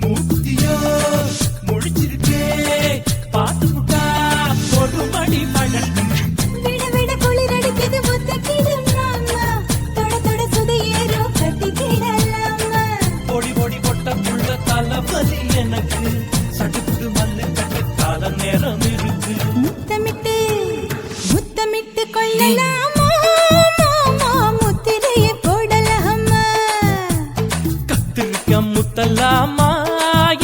மூக்குத்தியோ முடிச்சிருக்கே பாத்து புட்டா பொறுமடி பழக்கம் விட விட குளிரடிக்குது முத்தக்கிடும் மாமா தொட தொட சுதையேறோ கட்டிக்கிடலாமா பொடி பொடி பொட்ட புள்ள தலைவலி எனக்கு சடுக்கு மல்லு கட்ட கால நேரம் இருக்கு முத்தமிட்டு முத்தமிட்டு கொள்ளலாமா மாமா முத்திரையை போடலாமா கத்திரிக்கா முத்தலாமா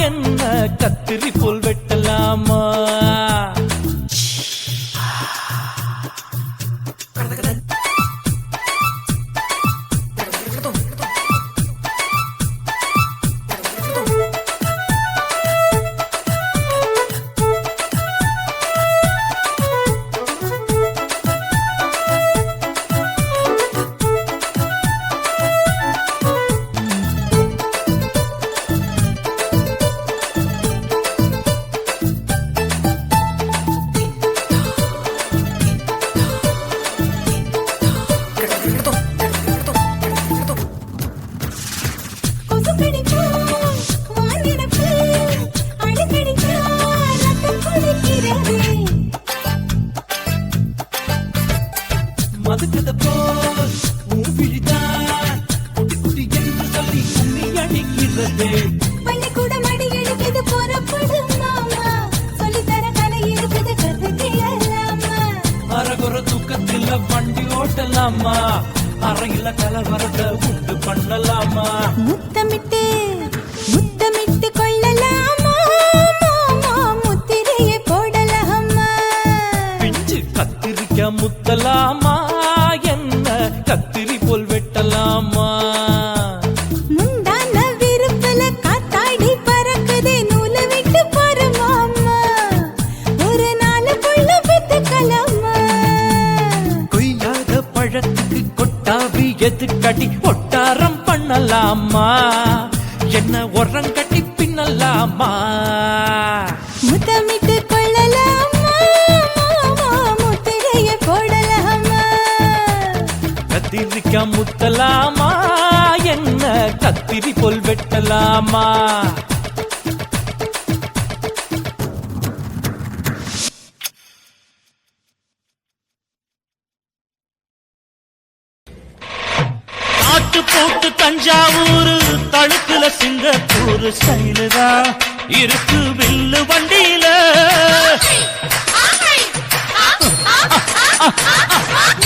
என்ன கத்திரி போல் வெட்டலாமா மதுக்கத போல் விழிதான் குட்டி குட்டி என்று சொல்லி கும்மி அடிக்கிறது பள்ளிக்கூடம் அடி எடுக்குது புறப்படும் மாமா சொல்லித்தர கலை இருக்குது கத்துக்கலாமா அரகுற தூக்கத்தில் வண்டி ஓட்டலாமா அறையில கலவரத்தை உண்டு பண்ணலாமா முத்தமிட்டு முத்தமிட்டு கொள்ளலாமா மாமா முத்திரையை போடலாமா பிஞ்சு கத்திரிக்க முத்தலாமா என்ன கத்திரி போல் வெட்டலாமா முந்தான விருப்பல காத்தாடி பறக்குதே நூலை விட்டு போற மாமா ஒரு நாளுக்குள்ள பெத்துக்கலாமா கொய்யாத பழத்துக்கு கொட்டாவி எதுக்கடி ஒட்டாரம் பண்ணலாமா என்ன உரம் கட்டி பின்னலாமா முத்தமிட்டு கொள்ளலாமா மாமா முத்திரையை போடலாமா கத்திரிக்கா முத்தலாமா என்ன கத்திரி போல் வெட்டலாமா நாட்டு போட்டு தஞ்சாவூர் தழுக்குல சிங்கப்பூர் ஸ்டைலுதா இருக்கு வில்லு வண்டியில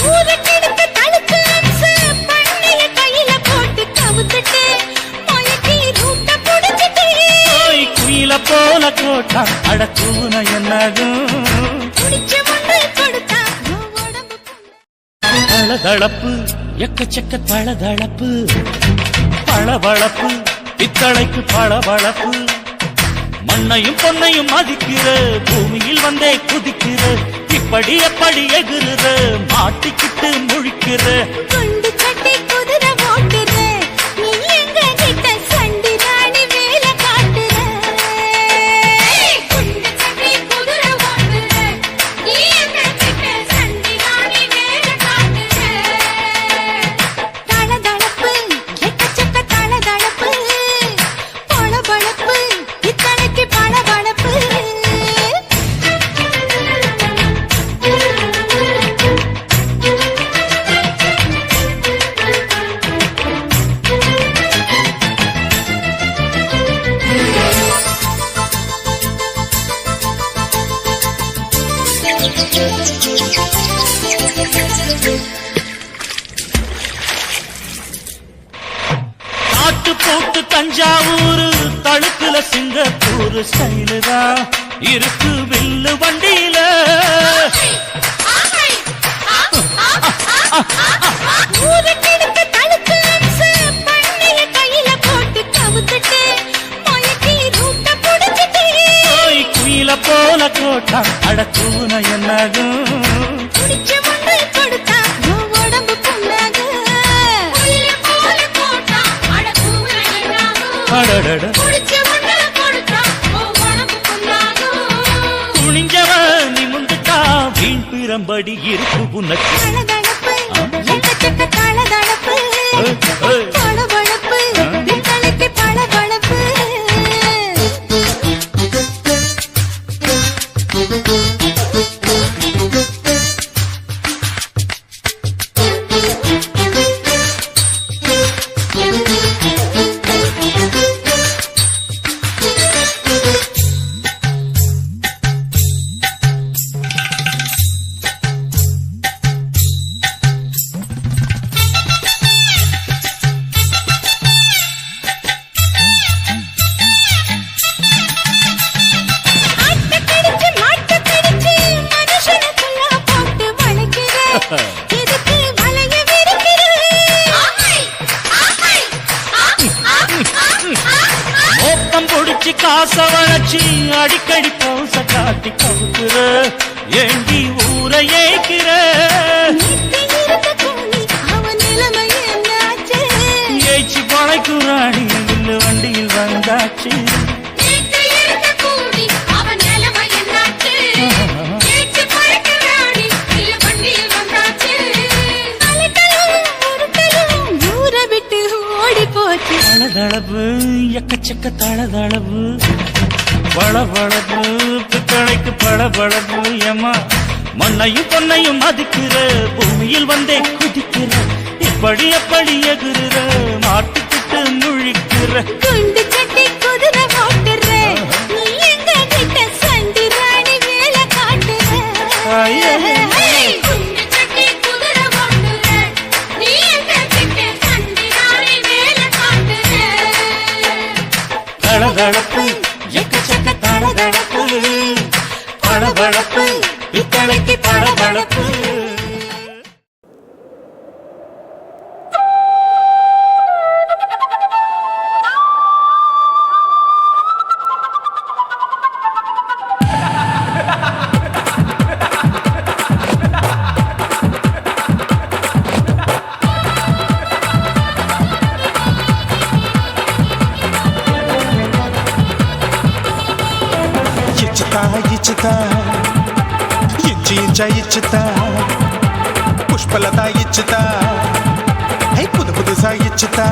ஊருக்கெடுத்து தழுக்கு அம்ச பண்ணைய கையில போட்டு கவுத்துட்டு மயக்கி ரூட்ட புடிச்சிட்டு குயில போல கோட்டா அடக்கூன என்னதும் குடிச்ச மண்ணு கொடுத்தா உடம்பு தளதளப்பு எக்கச்சக்க தளதளப்பு பளபளப்பு பித்தளைக்கு பளபளப்பு மண்ணையும் பொன்னையும் மதிக்கிற பூமியில் வந்தே குதிக்கிற இப்படி எப்படி எகுற மாட்டிக்கிட்டு முழிக்கிற குண்டு கட்டி குதிரை ஓட்டுற நீ எங்க கிட்ட சண்டி ராணி வேலை காட்டுற குண்டு கட்டி குதிரை ஓட்டுற நீ எங்க கிட்ட சண்டி ராணி வேலை காட்டுற தளதளப்பு எக்கச்சக்க தளதளப்பு பளபளப்பு இத்தனைக்கு பளபளப்பு பூட்டு தஞ்சாவூர் தழுக்குல சிங்கப்பூர் ஸ்டைலு தான் இருக்கு வில்லு வண்டியில. ஊருக்கெடுத்து தழுக்கு அம்சு, பண்ணைய கையில போட்டு கவுத்துட்டு, மயக்கி ரூட்ட புடிச்சிட்டு. ஓய் குயில போல கோட்டா அடக்கூன என்னாகும். குடிச்ச முன்னு கொடுத்தா உன் உடம்பு புண்ணாகும். குயில போல போட்டா அடக்கூன என்னாகும். அடடட குடிச்ச முன்னு கொடுத்தா உன் உடம்பு புண்ணாகும். துணிஞ்சவன் நிமிந்துட்டா வீண் பிரம்படி இருக்கு உனக்கு. தளதளப்பு, எக்கச்சக்க தளதளப்பு. ஏய், ஏய். பளபளப்பு, பித்தளைக்கு பளபளப்பு. ஆட்டக்கடிச்சு, மாட்டக்கடிச்சு, மனுஷனுக்குள்ள போட்டு வளைக்கிற. எதுக்கு வளைய விரிக்கிற? மோப்பம் பொடிச்சு காச வளைச்சு அடிக்கடி பௌச காட்டி கவுக்குற. ஏண்டி ஊரை ஏக்கிற? நேத்து இருந்த கூலி, அவன் நிலைமை என்னாச்சு? ஏச்சு பழைக்குறாடி வில்லு வண்டியில் வந்தாச்சு. நேத்து இருந்த கூலி, அவன் நிலைமை என்னாச்சு? நேற்று பழக்கறாடி, இல்ல வண்டியில் வந்தாச்சு. அலட்டலும், உருட்டலும், ஊரை விட்டு ஓடி போச்சு. தளதளவு எக்கச்சக்க தளதளவு. பளபளப்பு பித்தளைக்கு பளபளப்பு. ஏமா மண்ணையும் பொன்னையும் மதிக்கிற, பூமியில் வந்தே குதிக்கிற. இப்படி எப்படி எகுற, மாட்டுக்கிட்டு முழிக்கிற. குண்டு சட்டி குதிரை ஓட்டுற, நீ எங்க கிட்ட சண்டி ராணி வேலை காட்டுற. ஐயே. குண்டு சட்டி குதிரை ஓட்டுற, நீ எங்க கிட்ட சண்டி ராணி வேலை காட்டுற. தளதளப்பு எக்கச்சக்க தளதளப்பு. பளபளப்பு பித்தளைக்கு பளபளப்பு. ఇచ్చుతా ఇంచి ఇంచా ఇచ్చుతా పుష్పలత ఇచ్చుతా హై புது புதுசா இச்சுதா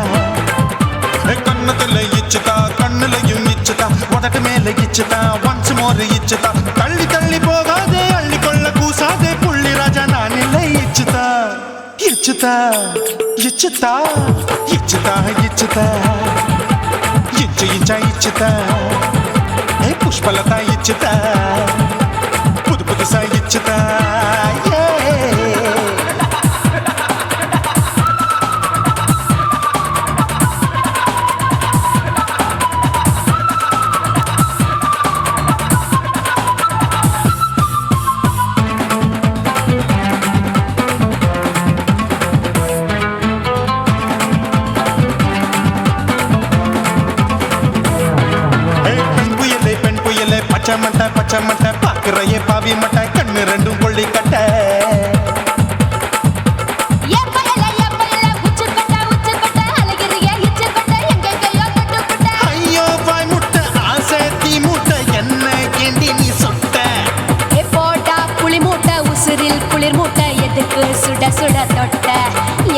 கண்ணத்துல இச்சுதா கண்ணுலையும் இச்சுதா உதட்டு மேல இச்சுதா ஒன்ஸ் மோர் இச்சுதா தள்ளி தள்ளி போகாதே அள்ளி கொள்ள கூசாதே புள்ளி ராஜா நான் இல்லை இச்சுதா இச்சுதா இச்சுதா இச்சுதா இச்சுதா இச்சு இச்சா இச்சுதா புஷ்பலதா இச்சுதா புது புதுசா இச்சுதா பச்சை மட்டை பாக்குறையே பாவி மட்டை கண்ணு ரெண்டும் கொள்ளி கட்ட ஐயோ பாய் முட்டை ஆசை தீ முட்டை என்ன கேண்டி நீ சொட்ட போட்டா புளி மூட்டை உசுரில் குளிர் மூட்டை எதுக்கு சுட சுட தொட்ட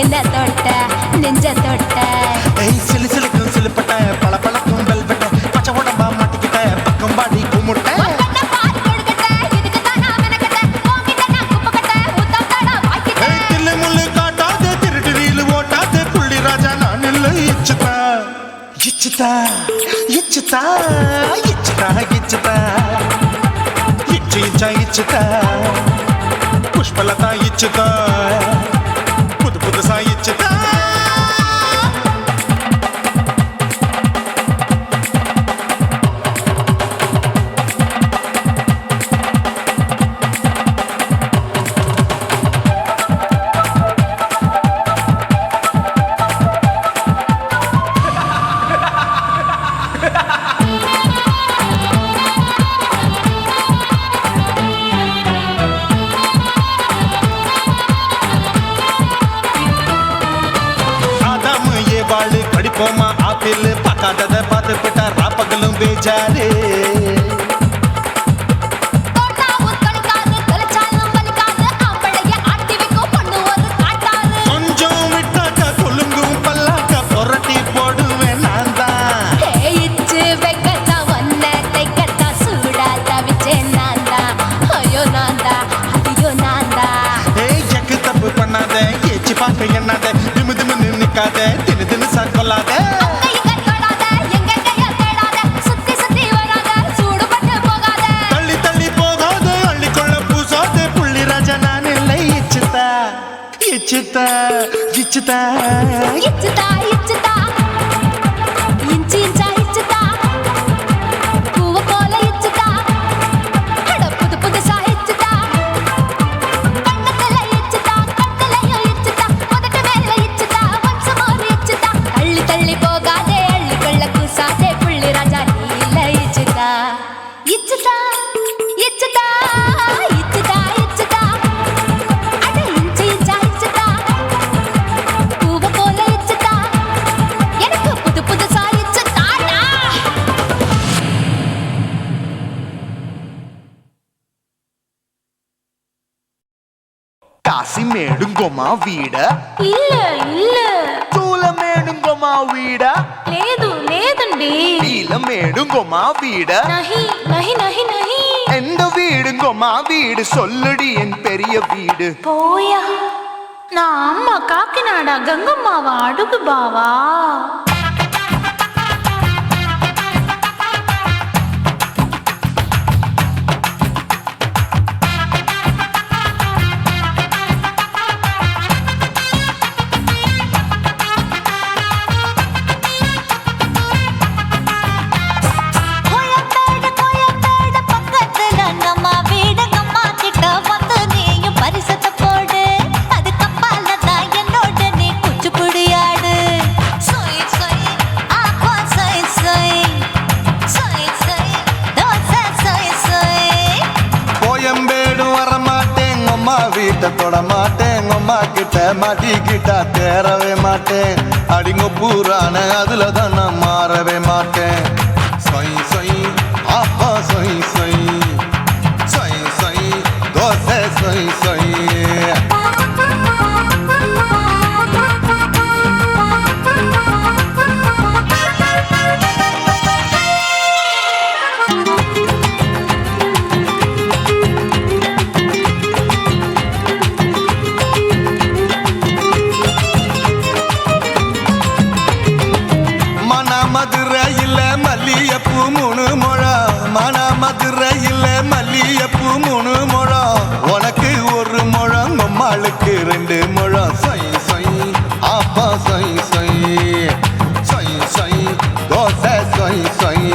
என்ன தொட்ட நெஞ்ச தொட்ட சிலு சிலுக்கும் சிலுப்பட்ட பல பழக்கும் வெல்வெட்ட பச்சை உடம்பா மாட்டிக்கிட்ட பக்கம் பாடி குமுட்ட தில்லு முள்ளு காட்டாத திருட்டு ரீலு ஓட்டாத புள்ளி ராஜா நான் இல்லை இச்சுதா இச்சுதா இச்சுதா இச்சுதா இச்சுதா இச்சு இச்சா இச்சுதா புஷ்பலதா இச்சுதா புது புதுசா இச்சுதா போமா ஆப்பிள் பார்க்காதத பார்த்து போட்டா ராப்பகலும் பேஜாரு கொஞ்சம் விட்டாக்கா கொலுங்கும் பல்லாக்கா புரட்டி போடுவேன் நான் தான் எக்கு தப்பு பண்ணாத ஏச்சி பார்க்க எண்ணாத திமு திமு நிக்காத தின்னு தின்னு சாக்கொள்ளாத தள்ளி தள்ளி போகாத அள்ளிக்கொள்ள பூசாத புள்ளி ராஜா நான் இல்லை இச்சுதா இச்சுதா இச்சுதா కాసి మేడుంగోమా వీడ இல்ல இல்ல చూల మేడుంగోమా వీడ లేదు లేదండి వీల మేడుంగోమా వీడ நஹி நஹி நஹி நஹி எந்த வீடுங்கோமா வீடு சொல்லுடி என் பெரிய வீடு போயா நான் அம்மா காக்கிநாடா கங்கம்மாவா அடுகு பாவா தொட மாட்டேன் அம்மா கிட்ட மாட்டிக்கிட்டா தேரவே மாட்டேன் அடிங்க பூரான அதுல தான் நான் மாறவே மாட்டேன் சொய் சொய் அப்பா சொய் சொய் சொய் சொய் தோசை சொய் சொய் மதுரையில் மல்லியப்பூ 3 முழம் மன மதுரையில் மல்லியப்பூ 3 முழம் உனக்கு 1 முழம் அம்மாளுக்கு 2 முழம் சொய் சொய் அப்பா சொய் சொய் சொய் சொய் தோசை சொய் சொய்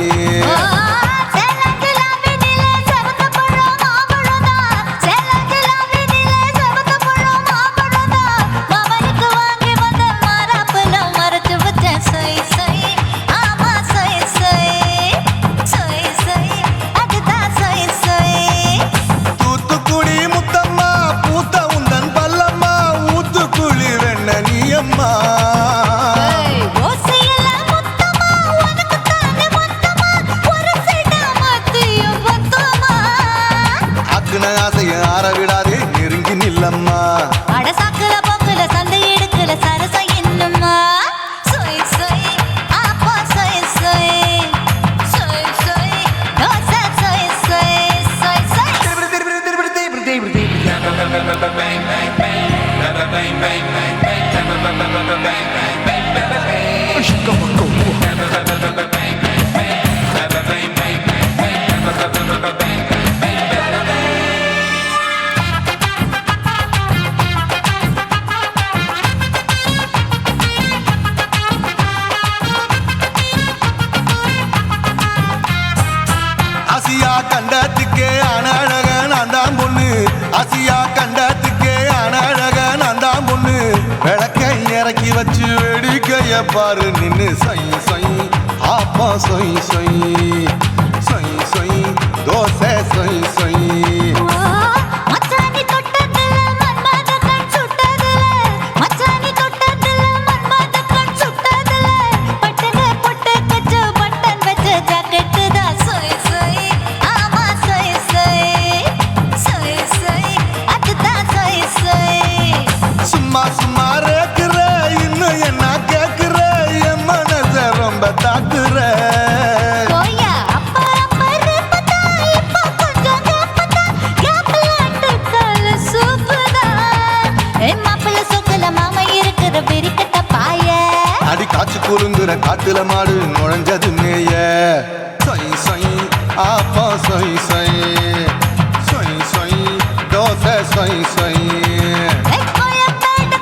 ஆசியா கண்டத்துக்கே அனழக நான் தான் பொண்ணு ஆசியா கண்டத்துக்கே அனழக நான் தான் பொண்ணு விளக்கை இறக்கி வச்சு வேடிக்கைய பாரு நின்னு சொய் சொய் ஆப்பா சொய் சொய் சொய் சொய் தோசை சொய் சொய் மச்சானி தொட்டதில்ல மன்மத கண் சுட்டதில்ல ரேக்குற இன்னும் என்ன கேக்குற என் மனச ரொம்ப தாக்குற போயா அப்பா அப்பா ரப்பதா இப்ப கொஞ்சம் ரப்பதா கேப்லாட்டு கால சூப்பரா ஏ மாப்பிள்ள சொக்கல மாமா இருக்கிற பெரிக்கட்ட பாய அடி காச்சு குறுங்குற காட்டுல மாடு நுழைஞ்சது மேய சொய் சொய் ஆப்பா சொய் சொய் சொய் சொய் தோசை சொய் சொய் கோயம்பேடு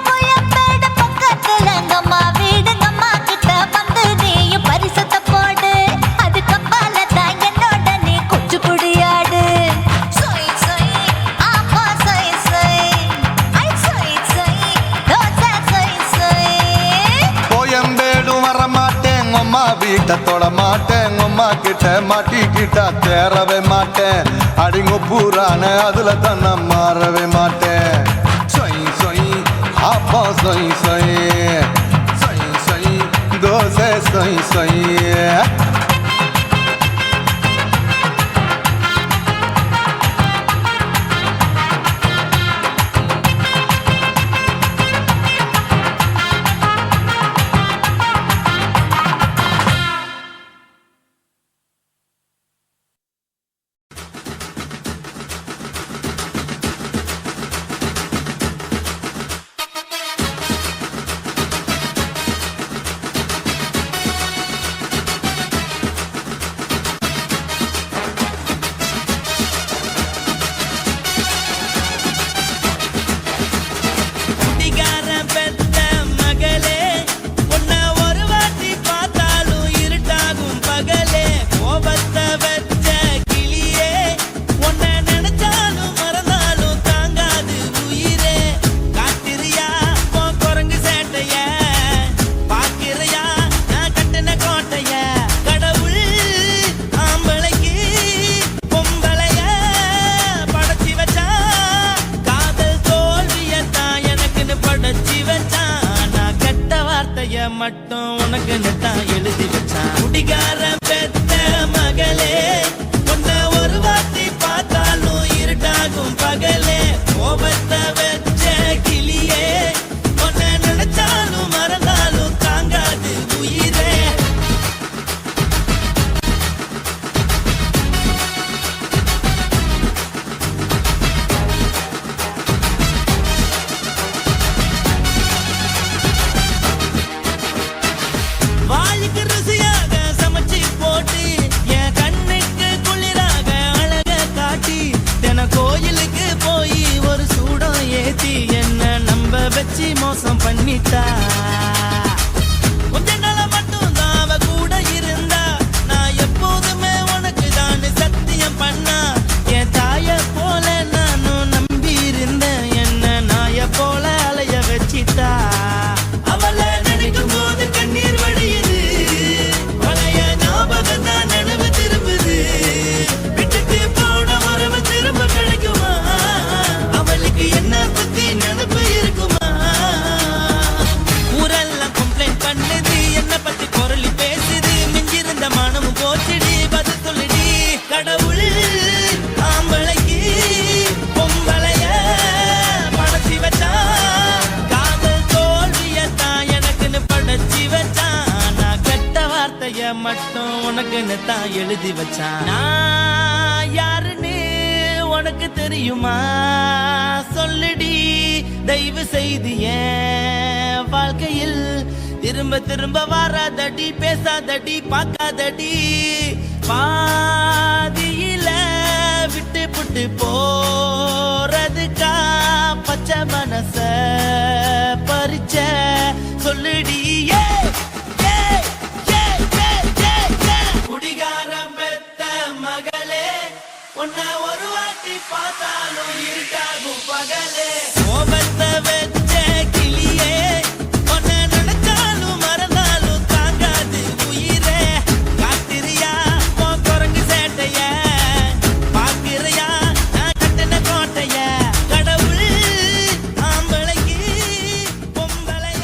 பக்கத்துல எங்கம்மா வீடு அம்மா கிட்ட வந்து நீயும் பரிசத்தை போடு அதுக்கப்பால தான் என்னோட நீ குச்சி புடியாடு சொய் சொய் ஆப்பா சொய் சொய் ஐ சொய் சொய் தோசை சொய் சொய் கோயம்பேடும் வர மாட்டேன் அம்மா வீட்டை தொட மாட்டேன் அம்மா கிட்ட மாட்டிக்கிட்டா தேரவே மாட்டேன் அடிங்க பூரான அதுல தான் நான் மாறவே மாட்டேன் சொய் சொய் ஆப்பா சொய் சொய் சொய் சொய் தோசை சொய் சொய் குடிகாரன் பெத்த மகளே உன்னை ஒரு வாட்டி பார்த்தாலும் இருட்டாகும் பகலே கோபத்தை வச்ச கிளியே உன்னை நினைச்சாலும் மறந்தாலும் தாங்காது உயிரே காத்திரியா உன் குரங்கு சேட்டைய பாக்கிறியா நான் கட்டின கோட்டைய கடவுள் ஆம்பளைக்கு பொம்பளைய படைச்சி வச்சா காதல் தோல்வியத்தான் எனக்குன்னு படைச்சி வச்சான் நான் கெட்ட வார்த்தைய மட்டும் உனக்குன்னு தான் எழுதி வச்சான் குடிகாரன் பெத்த மகளே உன்னை ஒரு வாட்டி பார்த்தாலும் இருட்டாகும் பகலே கோபத்தை வச்ச கிளியே உன்னை நினைச்சாலும் மறந்தாலும் தாங்காது உயிரே வாளுக்கு ருசியாக சமைச்சு போட்டு என் கண்ணுக்கு குளிராக அழக காட்டி தின கோயிலுக்கு போய் ஒரு சூடம் ஏத்தி என்ன நம்ப வச்சு மோசம் பண்ணிட்டா கொஞ்ச நாள மட்டும் தான் அவ கூட இருந்தா நான் எப்போதுமே உனக்கு தான் சத்தியம் பண்ணா என் தாய போல நானும் நம்பி இருந்தேன் என்ன நாய போல அலைய வச்சிட்டா அவளை நினைக்கும் போது கண்ணீர் வடியுது பழைய ஞாபகம் தான் நினைவு திரும்புது விட்டுட்டு போன உறவு திரும்ப கிடைக்குமா அவளுக்கு என்ன பத்தி நினைப்பு இருக்குமா ஊரெல்லாம் கம்ப்ளைண்ட் பண்ணுது என்ன பத்தி குரலி பேசுது மிஞ்சிருந்த மனமும் போச்சுடி பதில் சொல்லுடி கடவுள் ஆம்பளைக்கு பொம்பளைய படைச்சி வச்சா காதல் தோல்வியத்தான் எனக்குன்னு படைச்சி வச்சான் நான் கெட்ட வார்த்தைய மட்டும் உனக்குன்னு தான் எழுதி வச்சான் நான் யாருன்னு உனக்கு தெரியுமா சொல்லுடி தயவு செய்து என் வாழ்க்கையில் திரும்ப திரும்ப வராதடி பேசாதடி பார்க்காதடி பாதியில விட்டு புட்டு போறதுக்கா பச்சை மனச பறிச்ச சொல்லுடி குடிகாரம் பெத்த மகளே உன்னை ஒரு வாட்டி பார்த்தாலும் இருட்டாகும் பகலே கோபத்தை வச்ச கிளியே உன்னை நினைச்சாலும் மறந்தாலும் தாங்காது உயிரே காத்திரியா உன் குரங்கு சேட்டைய பாக்கிறியா நான் கட்டின கோட்டைய கடவுள் ஆம்பளைக்கு பொம்பளைய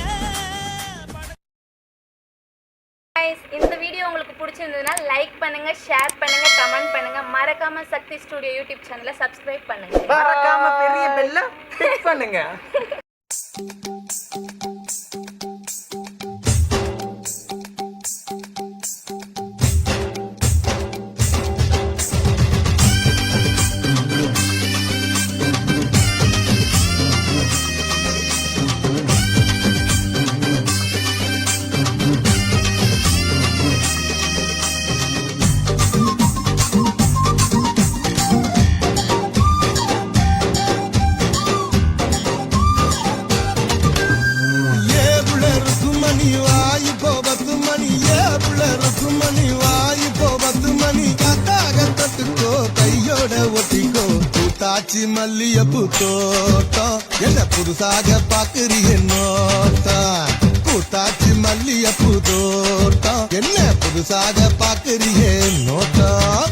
இந்த வீடியோ உங்களுக்கு பிடிச்சிருந்ததுன்னா லைக் பண்ணுங்க, ஷேர் பண்ணுங்க, கமெண்ட் பண்ணுங்க. மறக்காம சக்தி ஸ்டுடியோ யூடியூப் சேனலை சப்ஸ்கிரைப் பண்ணுங்க. மறக்காம பெரிய பெல்ல கிளிக் பண்ணுங்க. காட்சி மல்லியப்பு தோட்டம் என்ன புதுசாக பாக்குறிய நோட்டம் கூத்தாச்சி மல்லியப்பு தோட்டம் என்ன புதுசாக பாக்குறிய நோட்டம்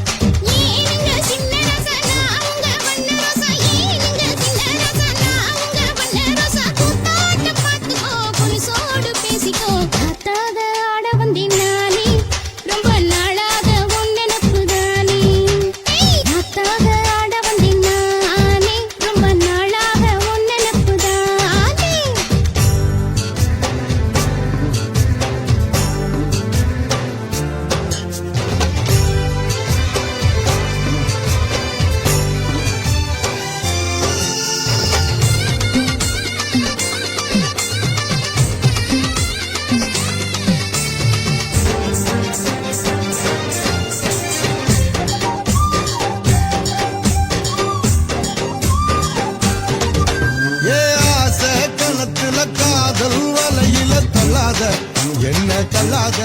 என்ன கல்லாத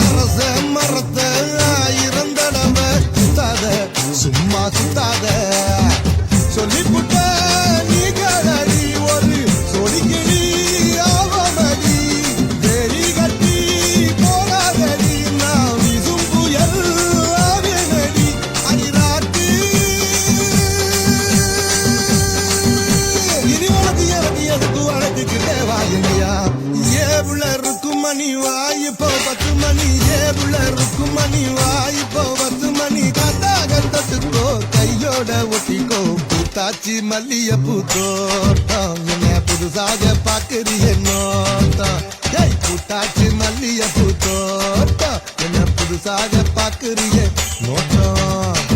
அரச மரத்த ஆயிரம் தடவை சுத்தாத சும்மா சுத்தாத சொல்லிப்புட்ட நீ கலடி ஒரு சொடிக்கிடி ஆவமடி தெரி கட்டி போராதடி நான் வீசும் புயல் ஆவேனடி அடிராட்டு இனி உனக்கு எனக்கு எதுக்கு வழக்குக்கிட்டே வாயுங்கயா ஏவுல இருக்கும் மணி வாய்ப்போ 10 மணி ஏவுல இருக்கும் மணி வாய்ப்போ 10 மணி காத்தாக தட்டுக்கோ கையோட ஒட்டிக்கோ பூத்தாச்சி மல்லியப்பூ தோட்டம் என்ன புதுசாக பாக்குறிய நோட்டம் ஜெய் பூத்தாச்சி மல்லியப்பூ தோட்டம் என்ன புதுசாக பாக்குறிய நோட்டம்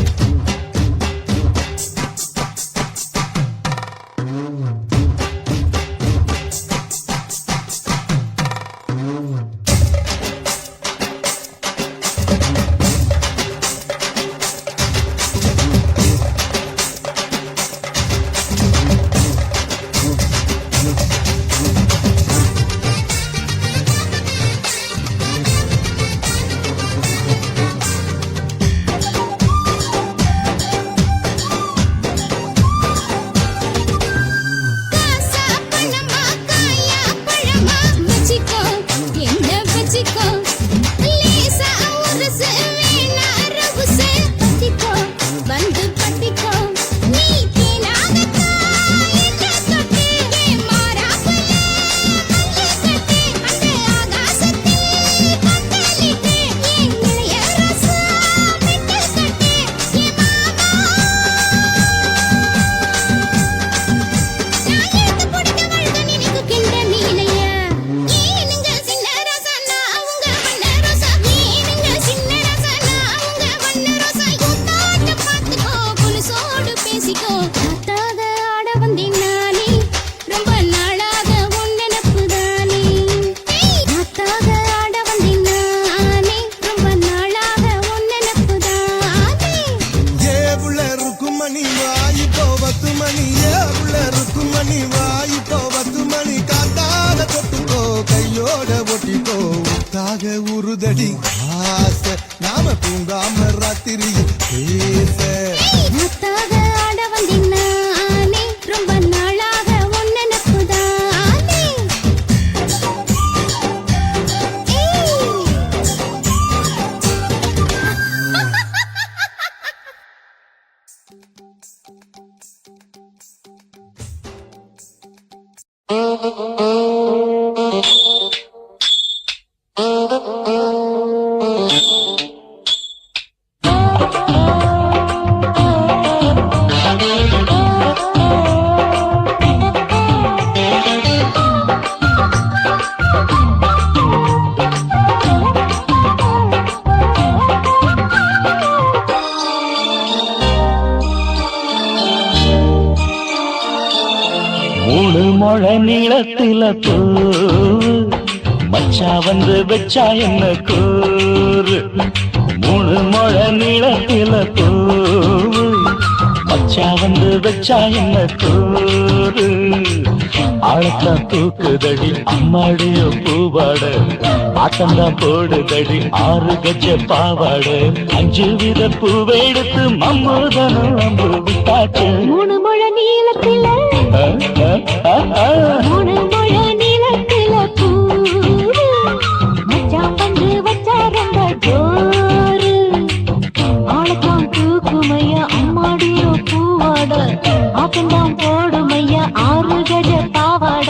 உருதடி ஆசை நாம தூங்காம ராத்திரி பேச ஆட வந்தினானே ரொம்ப நாளாக உன்ன நப்புதானே நீளத்தில பூ மச்சா வந்து வச்சா என்ன கூறு 3 முழ நீளத்தில பூ மச்சா வந்து வச்சா என்ன கூறு ஆழத்தா தூக்குதடி அம்மாடிய பூவாட ஆட்டம்தான் போடுதடி 6 கஜ பாவாட 5 வித பூவை எடுத்து மம்மூதனும் அம்பு விட்டாச்சு 3 முழ நீளத்தில 3 முழ நீளத்தில பூ மச்சான் வந்து வச்சா ரொம்ப ஜோரு ஆளத்தான் தூக்குமையா அம்மாடியோ பூவாட ஆட்டம்தான் போடுமையா 6 கஜ பாவாட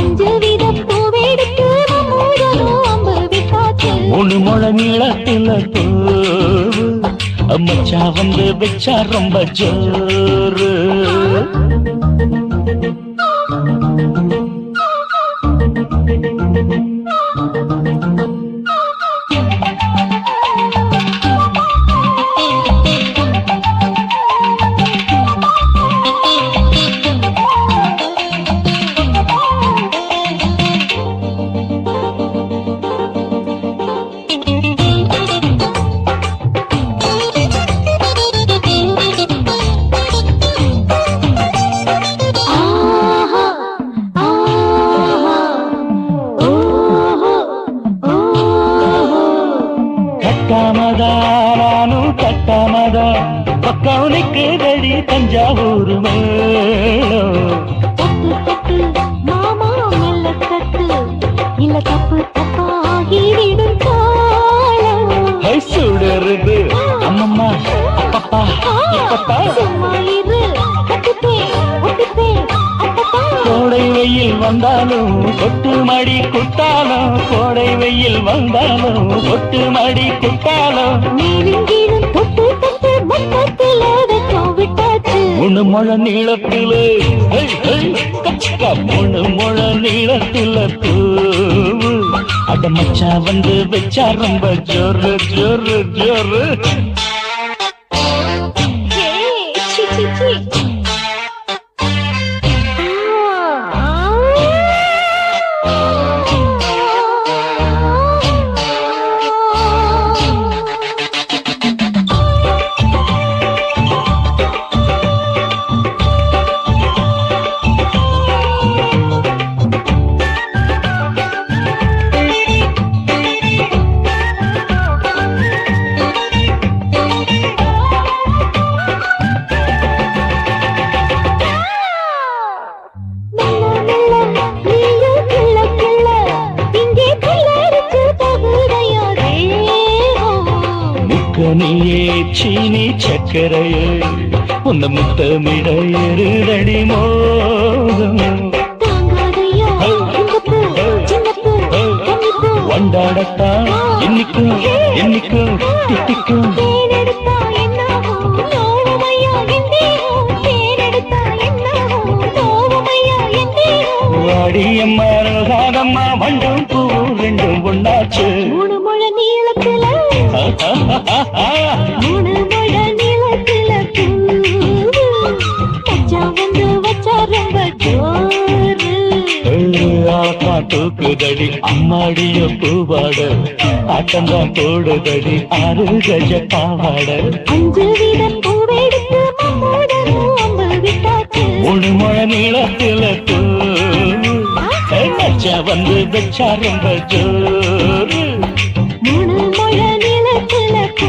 5 வித பூவெடுத்து மம்மூதனும் அம்பு விட்டாச்சு 3 முழ நீளத்தில பூ மச்சா வந்து வச்சா ரொம்ப ஜோரு கட்டாமதா பக்கவுனுக்கு தடி தஞ்சாவூர் மேளம் தட்டு தட்டு மாமா மெல்ல தட்டு இல்ல தப்பு தப்பாகிவிடும் காலம் சுடருது அம்மம்மா அப்பப்பா இப்பப்பா சும்மா இரு கட்டுப்பே ஒட்டிப்பே அப்பப்பா கோடை வெயில் வந்தாலும் கொட்டு மடி குத்தாலும் கோடை வெயில் வந்தாலும் கொட்டு மடி குத்தாலும் மேலும் கீழும் தொட்டு தொட்டு மொத்தத்தில் வெக்கம் விட்டாச்சு 3 முழ நீளத்திலே 3 முழ நீளத்தில பூவு அட மச்சா வந்து வச்சா ரொம்ப ஜோரு ஜோரு ஜோரு சி சி சி நீயே சீனி சக்கரையே உன்ன முத்தமிட எருதடி மோகம் வண்டாடத்தான் என்னைக்கும் என்னைக்கும் திட்டிக்கும் வாடியம்மா ரோசாதம்மா வண்டும் பூ ரெண்டும் ஒண்ணாச்சு 3 முழ நீளத்தில 3 முழ நீளத்தில மச்சான் வந்து வச்சா ரொம்ப ஜோரு ஆளத்தான் தூக்குதடி அம்மாடிய பூவாட ஆட்டம்தான் போடுதடி 6 கஜ பாவாட 5 வித பூவெடுத்து மம்மூதனும் அம்பு விட்டாச்சு 3 முழ நீளத்தில பூ மச்சா வந்து வச்சா ரொம்ப ஜோரு 3 முழ நீளத்தில பூ